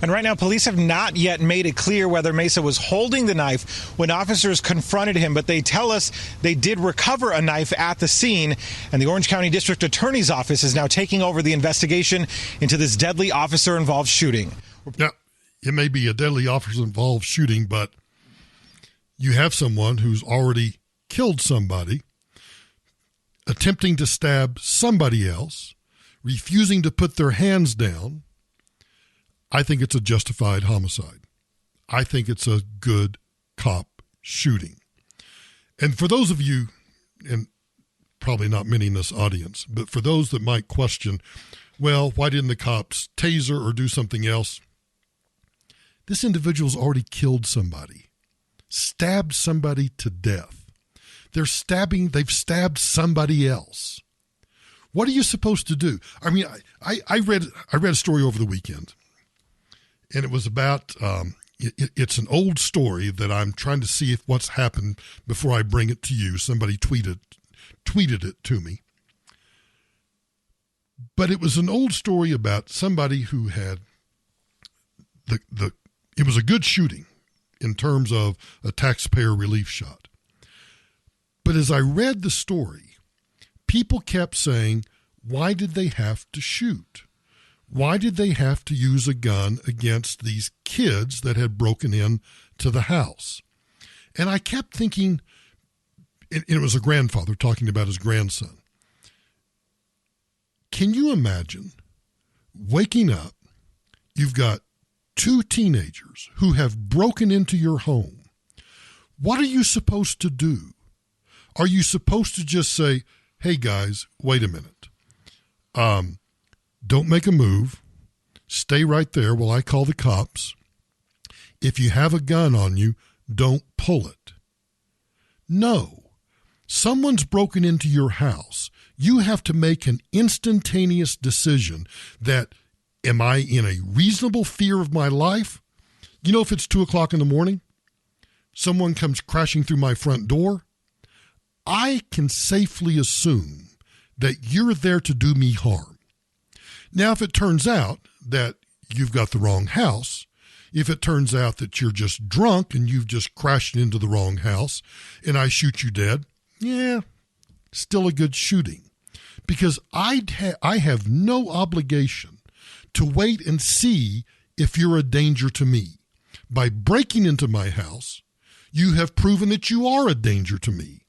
Speaker 13: And right now, police have not yet made it clear whether Mesa was holding the knife when officers confronted him, but they tell us they did recover a knife at the scene, and the Orange County District Attorney's Office is now taking over the investigation into this deadly officer-involved shooting.
Speaker 6: Now, it may be a deadly officer-involved shooting, but you have someone who's already killed somebody, attempting to stab somebody else, refusing to put their hands down. I think it's a justified homicide. I think it's a good cop shooting. And for those of you, and probably not many in this audience, but for those that might question, well, why didn't the cops taser or do something else? This individual's already killed somebody, stabbed somebody to death. They've stabbed somebody else. What are you supposed to do? I mean, I read a story over the weekend. And it was about, it's an old story that I'm trying to see what's happened before I bring it to you. Somebody tweeted it to me. But it was an old story about somebody who had it was a good shooting in terms of a taxpayer relief shot. But as I read the story, people kept saying, why did they have to shoot? Why did they have to use a gun against these kids that had broken in to the house? And I kept thinking, and it was a grandfather talking about his grandson. Can you imagine waking up, you've got 2 teenagers who have broken into your home, what are you supposed to do? Are you supposed to just say, hey, guys, wait a minute. Don't make a move. Stay right there while I call the cops. If you have a gun on you, don't pull it. No. Someone's broken into your house. You have to make an instantaneous decision that, am I in a reasonable fear of my life? You know, if it's 2 o'clock in the morning, someone comes crashing through my front door, I can safely assume that you're there to do me harm. Now, if it turns out that you've got the wrong house, if it turns out that you're just drunk and you've just crashed into the wrong house and I shoot you dead, yeah, still a good shooting. Because I have no obligation to wait and see if you're a danger to me. By breaking into my house, you have proven that you are a danger to me.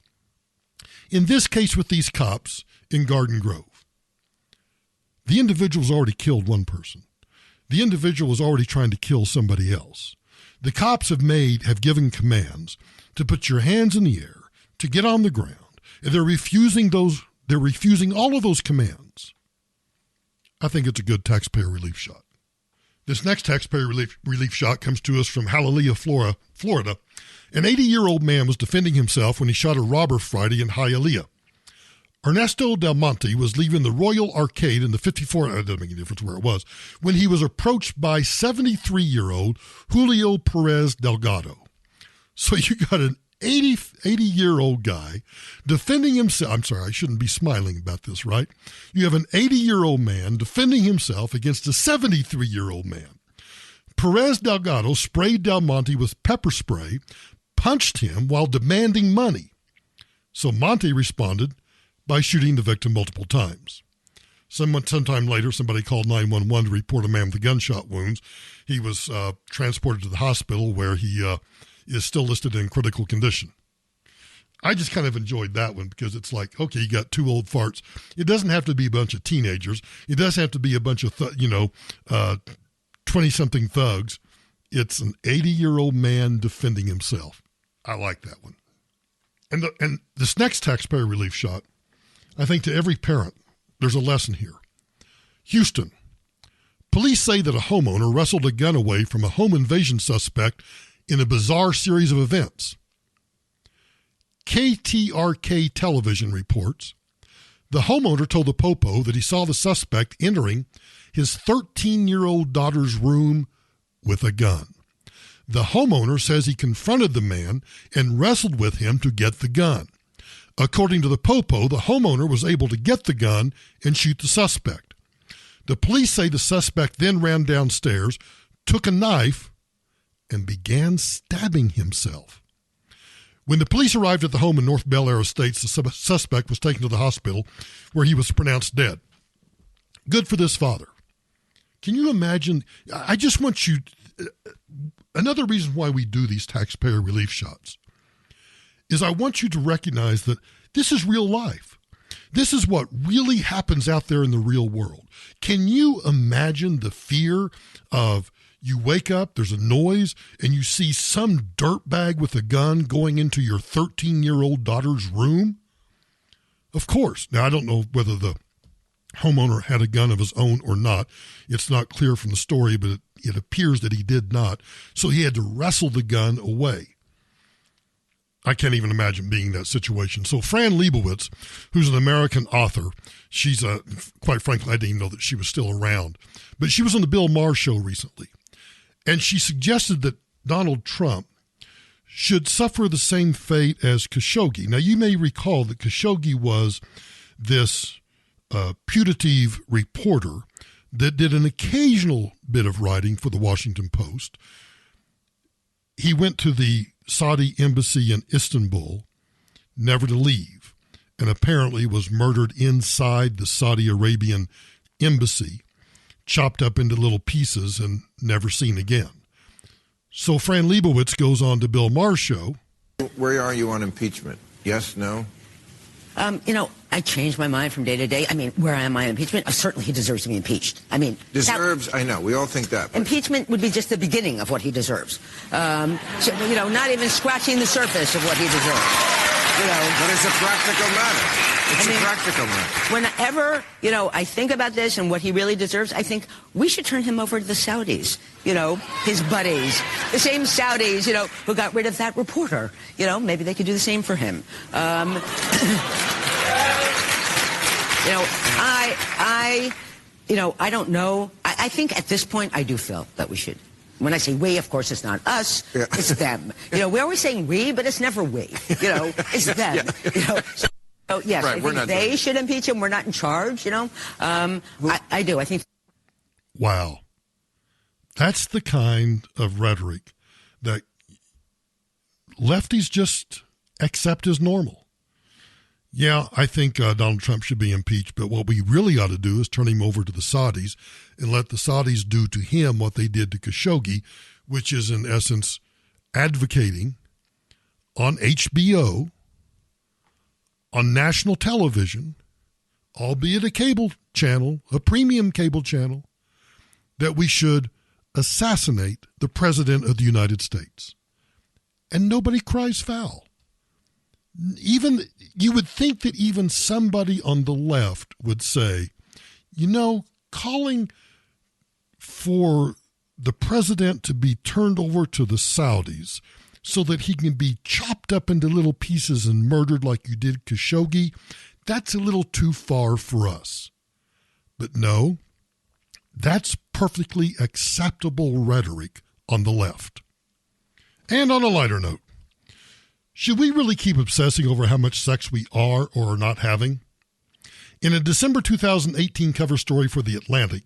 Speaker 6: In this case with these cops in Garden Grove, the individual's already killed one person. The individual is already trying to kill somebody else. The cops have given commands to put your hands in the air, to get on the ground, and they're refusing all of those commands. I think it's a good taxpayer relief shot. This next taxpayer relief shot comes to us from Hialeah, Florida. An 80-year-old man was defending himself when he shot a robber Friday in Hialeah. Ernesto Del Monte was leaving the Royal Arcade in the 54, it doesn't make any difference where it was, when he was approached by 73-year-old Julio Perez Delgado. So you got an 80-year-old guy defending himself. I'm sorry, I shouldn't be smiling about this, right? You have an 80-year-old man defending himself against a 73-year-old man. Perez Delgado sprayed Del Monte with pepper spray, punched him while demanding money. So Monte responded by shooting the victim multiple times. Sometime later, somebody called 911 to report a man with gunshot wounds. He was transported to the hospital where he is still listed in critical condition. I just kind of enjoyed that one because it's like, okay, you got two old farts. It doesn't have to be a bunch of teenagers. It doesn't have to be a bunch of, 20-something thugs. It's an 80-year-old man defending himself. I like that one. And this next taxpayer relief shot, I think to every parent, there's a lesson here. Houston, police say that a homeowner wrestled a gun away from a home invasion suspect in a bizarre series of events. KTRK television reports the homeowner told the Popo that he saw the suspect entering his 13-year-old daughter's room with a gun. The homeowner says he confronted the man and wrestled with him to get the gun. According to the Popo, the homeowner was able to get the gun and shoot the suspect. The police say the suspect then ran downstairs, took a knife, and began stabbing himself. When the police arrived at the home in North Bel Air Estates, the suspect was taken to the hospital where he was pronounced dead. Good for this father. Can you imagine? I just want you, another reason why we do these taxpayer relief shots is I want you to recognize that this is real life. This is what really happens out there in the real world. Can you imagine the fear of you wake up, there's a noise, and you see some dirtbag with a gun going into your 13-year-old daughter's room? Of course. Now, I don't know whether the homeowner had a gun of his own or not. It's not clear from the story, but it appears that he did not. So he had to wrestle the gun away. I can't even imagine being in that situation. So Fran Lebowitz, who's an American author, she's quite frankly, I didn't even know that she was still around. But she was on the Bill Maher show recently. And she suggested that Donald Trump should suffer the same fate as Khashoggi. Now, you may recall that Khashoggi was this putative reporter that did an occasional bit of writing for the Washington Post. He went to the Saudi embassy in Istanbul, never to leave, and apparently was murdered inside the Saudi Arabian embassy, chopped up into little pieces and never seen again. So Fran Lebowitz goes on to Bill Maher's show.
Speaker 15: Where are you on impeachment? Yes, no? I change my mind from day to day. I mean, where am I on impeachment? Certainly he deserves to be impeached. I mean,
Speaker 16: deserves. I know. We all think that. But
Speaker 15: impeachment would be just the beginning of what he deserves. Not even scratching the surface of what he deserves.
Speaker 16: But it's a practical matter. It's a practical matter.
Speaker 15: Whenever, I think about this and what he really deserves, I think we should turn him over to the Saudis, his buddies. The same Saudis, who got rid of that reporter. Maybe they could do the same for him. I don't know. I think at this point I do feel that we should. When I say we, of course, it's not us. Yeah. It's them. We're always saying we, but it's never we. It's them. Yeah. So, yes, right, I think they should impeach him. We're not in charge, I do. I think.
Speaker 6: Wow. That's the kind of rhetoric that lefties just accept as normal. Yeah, I think Donald Trump should be impeached, but what we really ought to do is turn him over to the Saudis and let the Saudis do to him what they did to Khashoggi, which is in essence advocating on HBO, on national television, albeit a cable channel, a premium cable channel, that we should assassinate the President of the United States. And nobody cries foul. Even you would think that even somebody on the left would say, calling for the president to be turned over to the Saudis so that he can be chopped up into little pieces and murdered like you did Khashoggi, that's a little too far for us. But no, that's perfectly acceptable rhetoric on the left. And on a lighter note, should we really keep obsessing over how much sex we are or are not having? In a December 2018 cover story for The Atlantic,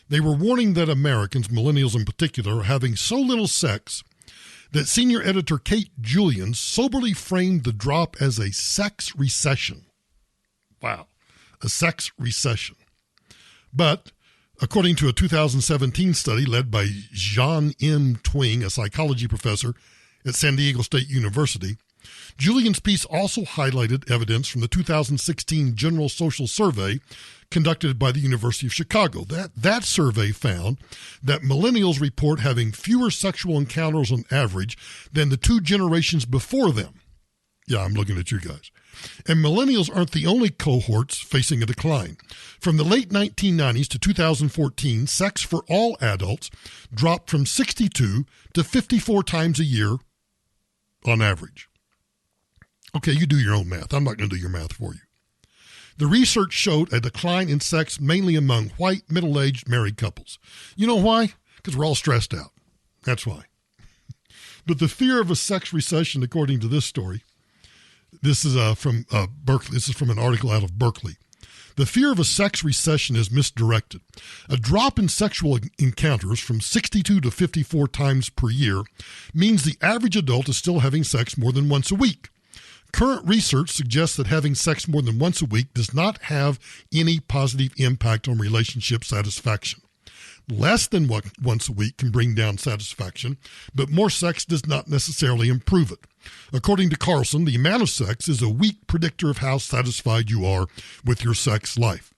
Speaker 6: they were warning that Americans, millennials in particular, are having so little sex that senior editor Kate Julian soberly framed the drop as a sex recession. Wow, a sex recession. But according to a 2017 study led by Jean M. Twing, a psychology professor at San Diego State University, Julian's piece also highlighted evidence from the 2016 General Social Survey conducted by the University of Chicago. That survey found that millennials report having fewer sexual encounters on average than the two generations before them. Yeah, I'm looking at you guys. And millennials aren't the only cohorts facing a decline. From the late 1990s to 2014, sex for all adults dropped from 62 to 54 times a year on average. Okay, you do your own math. I'm not going to do your math for you. The research showed a decline in sex mainly among white, middle-aged married couples. You know why? Because we're all stressed out. That's why. But the fear of a sex recession, according to this story, this is from Berkeley. This is from an article out of Berkeley. The fear of a sex recession is misdirected. A drop in sexual encounters from 62 to 54 times per year means the average adult is still having sex more than once a week. Current research suggests that having sex more than once a week does not have any positive impact on relationship satisfaction. Less than once a week can bring down satisfaction, but more sex does not necessarily improve it. According to Carlson, the amount of sex is a weak predictor of how satisfied you are with your sex life.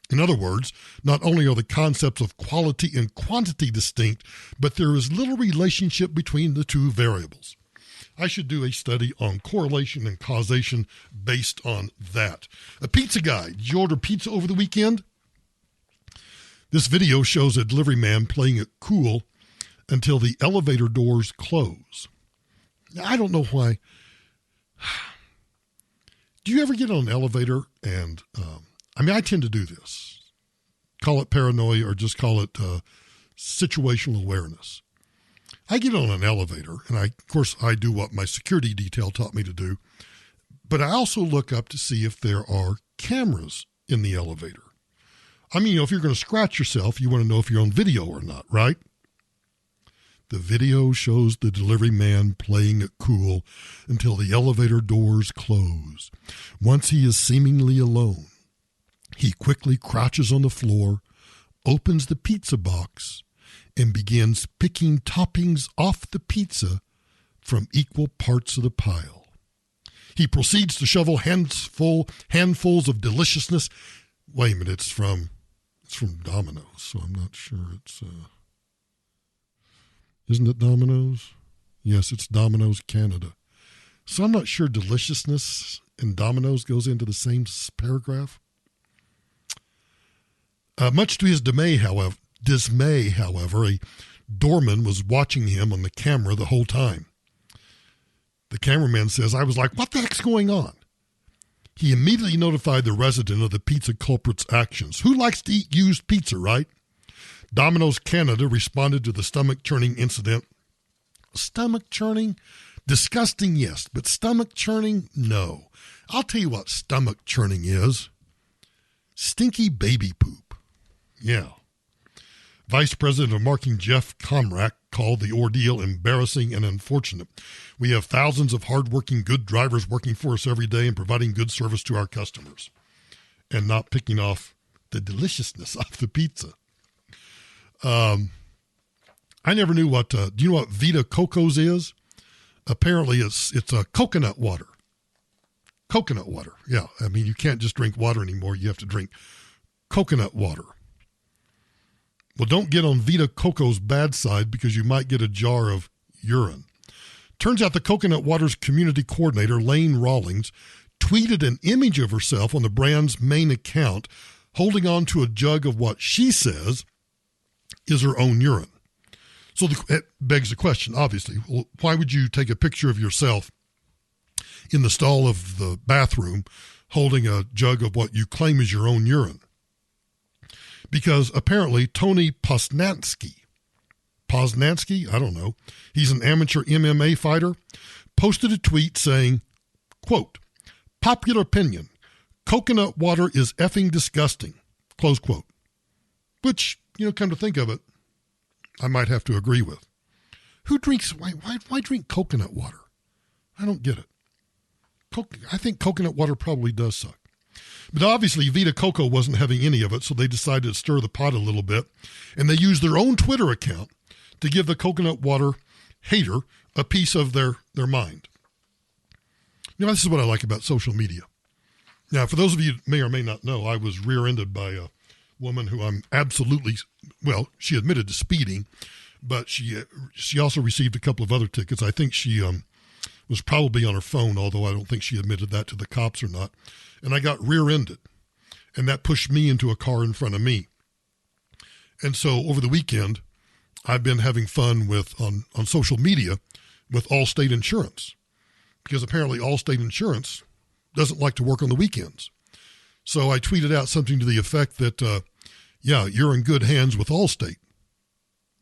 Speaker 6: In other words, not only are the concepts of quality and quantity distinct, but there is little relationship between the two variables. I should do a study on correlation and causation based on that. A pizza guy. Did you order pizza over the weekend? This video shows a delivery man playing it cool until the elevator doors close. Now, I don't know why. Do you ever get on an elevator and, I tend to do this. Call it paranoia or just call it situational awareness. I get on an elevator, and of course, I do what my security detail taught me to do, but I also look up to see if there are cameras in the elevator. If you're going to scratch yourself, you want to know if you're on video or not, right? The video shows the delivery man playing it cool until the elevator doors close. Once he is seemingly alone, he quickly crouches on the floor, opens the pizza box, and begins picking toppings off the pizza from equal parts of the pile. He proceeds to shovel handfuls of deliciousness. Wait a minute, it's from Domino's, so I'm not sure it's... Isn't it Domino's? Yes, it's Domino's Canada. So I'm not sure deliciousness and Domino's goes into the same paragraph. Much to his dismay, however, a doorman was watching him on the camera the whole time. The cameraman says, I was like, what the heck's going on? He immediately notified the resident of the pizza culprit's actions. Who likes to eat used pizza, right? Domino's Canada responded to the stomach-churning incident. Stomach churning? Disgusting, yes, but stomach churning? No. I'll tell you what stomach churning is. Stinky baby poop. Yeah. Vice President of Marketing Jeff Comrack called the ordeal embarrassing and unfortunate. We have thousands of hardworking, good drivers working for us every day and providing good service to our customers and not picking off the deliciousness of the pizza. I never knew what, do you know what Vita Cocos is? Apparently it's a coconut water. Coconut water, yeah. I mean, you can't just drink water anymore. You have to drink coconut water. Well, don't get on Vita Coco's bad side because you might get a jar of urine. Turns out the Coconut Water's community coordinator, Lane Rawlings, tweeted an image of herself on the brand's main account holding on to a jug of what she says is her own urine. So it begs the question, obviously, well, why would you take a picture of yourself in the stall of the bathroom holding a jug of what you claim is your own urine? Because apparently Tony Posnanski, I don't know, he's an amateur MMA fighter, posted a tweet saying, quote, popular opinion, coconut water is effing disgusting, close quote. Which, come to think of it, I might have to agree with. Who drinks, why drink coconut water? I don't get it. I think coconut water probably does suck. But obviously Vita Coco wasn't having any of it, so they decided to stir the pot a little bit, and they used their own Twitter account to give the coconut water hater a piece of their mind. This is what I like about social media. Now, for those of you who may or may not know, I was rear-ended by a woman who I'm absolutely, she admitted to speeding, but she also received a couple of other tickets. I think she was probably on her phone, although I don't think she admitted that to the cops or not. And I got rear-ended, and that pushed me into a car in front of me. And so over the weekend, I've been having fun on social media with Allstate Insurance, because apparently Allstate Insurance doesn't like to work on the weekends. So I tweeted out something to the effect that, you're in good hands with Allstate,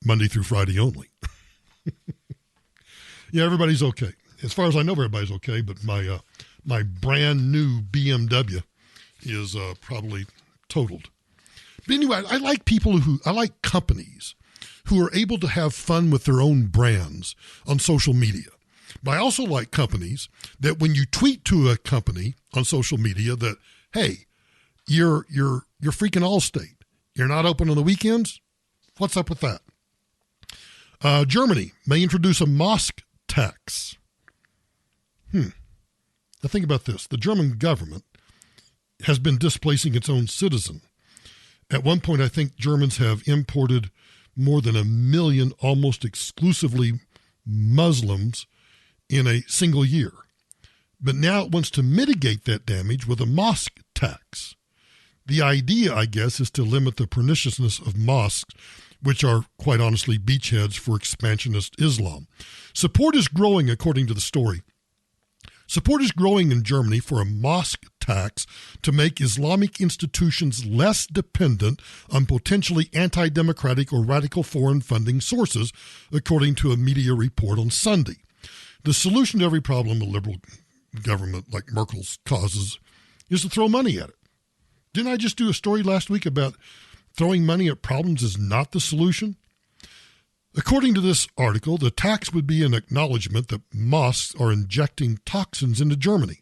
Speaker 6: Monday through Friday only. Yeah, everybody's okay. As far as I know, everybody's okay, but my brand new BMW is probably totaled. But anyway, I like companies who are able to have fun with their own brands on social media. But I also like companies that when you tweet to a company on social media that, hey, you're freaking Allstate, you're not open on the weekends? What's up with that? Germany may introduce a mosque tax. Now think about this. The German government has been displacing its own citizen. At one point, I think Germans have imported more than 1 million almost exclusively Muslims in a single year. But now it wants to mitigate that damage with a mosque tax. The idea, I guess, is to limit the perniciousness of mosques, which are, quite honestly, beachheads for expansionist Islam. Support is growing, according to the story. Support is growing in Germany for a mosque tax to make Islamic institutions less dependent on potentially anti-democratic or radical foreign funding sources, according to a media report on Sunday. The solution to every problem a liberal government like Merkel's causes is to throw money at it. Didn't I just do a story last week about throwing money at problems is not the solution? According to this article, the tax would be an acknowledgement that mosques are injecting toxins into Germany.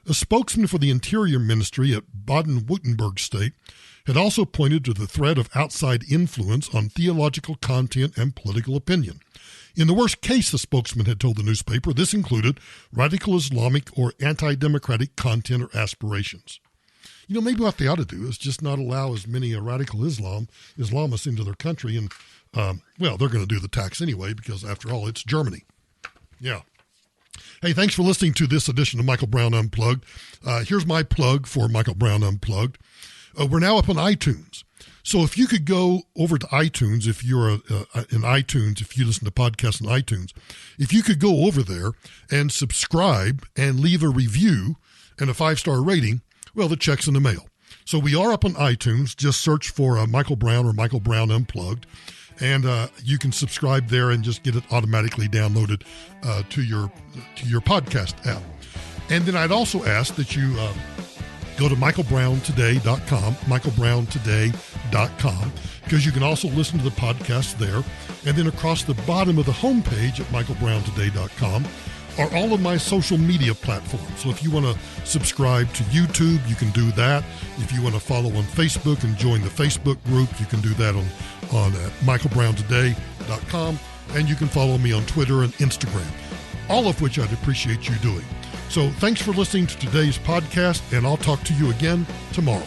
Speaker 6: A spokesman for the Interior Ministry at Baden-Württemberg state had also pointed to the threat of outside influence on theological content and political opinion. In the worst case, the spokesman had told the newspaper, this included radical Islamic or anti-democratic content or aspirations. Maybe what they ought to do is just not allow as many radical Islamists into their country. And, they're going to do the tax anyway because, after all, it's Germany. Yeah. Hey, thanks for listening to this edition of Michael Brown Unplugged. Here's my plug for Michael Brown Unplugged. We're now up on iTunes. So if you could go over to iTunes, if you're in iTunes, if you listen to podcasts on iTunes, if you could go over there and subscribe and leave a review and a 5-star rating, well, the check's in the mail. So we are up on iTunes. Just search for Michael Brown or Michael Brown Unplugged, and you can subscribe there and just get it automatically downloaded to your podcast app. And then I'd also ask that you go to michaelbrowntoday.com, michaelbrowntoday.com, because you can also listen to the podcast there. And then across the bottom of the homepage at michaelbrowntoday.com are all of my social media platforms. So if you want to subscribe to YouTube, you can do that. If you want to follow on Facebook and join the Facebook group, you can do that on michaelbrowntoday.com. And you can follow me on Twitter and Instagram, all of which I'd appreciate you doing. So thanks for listening to today's podcast, and I'll talk to you again tomorrow.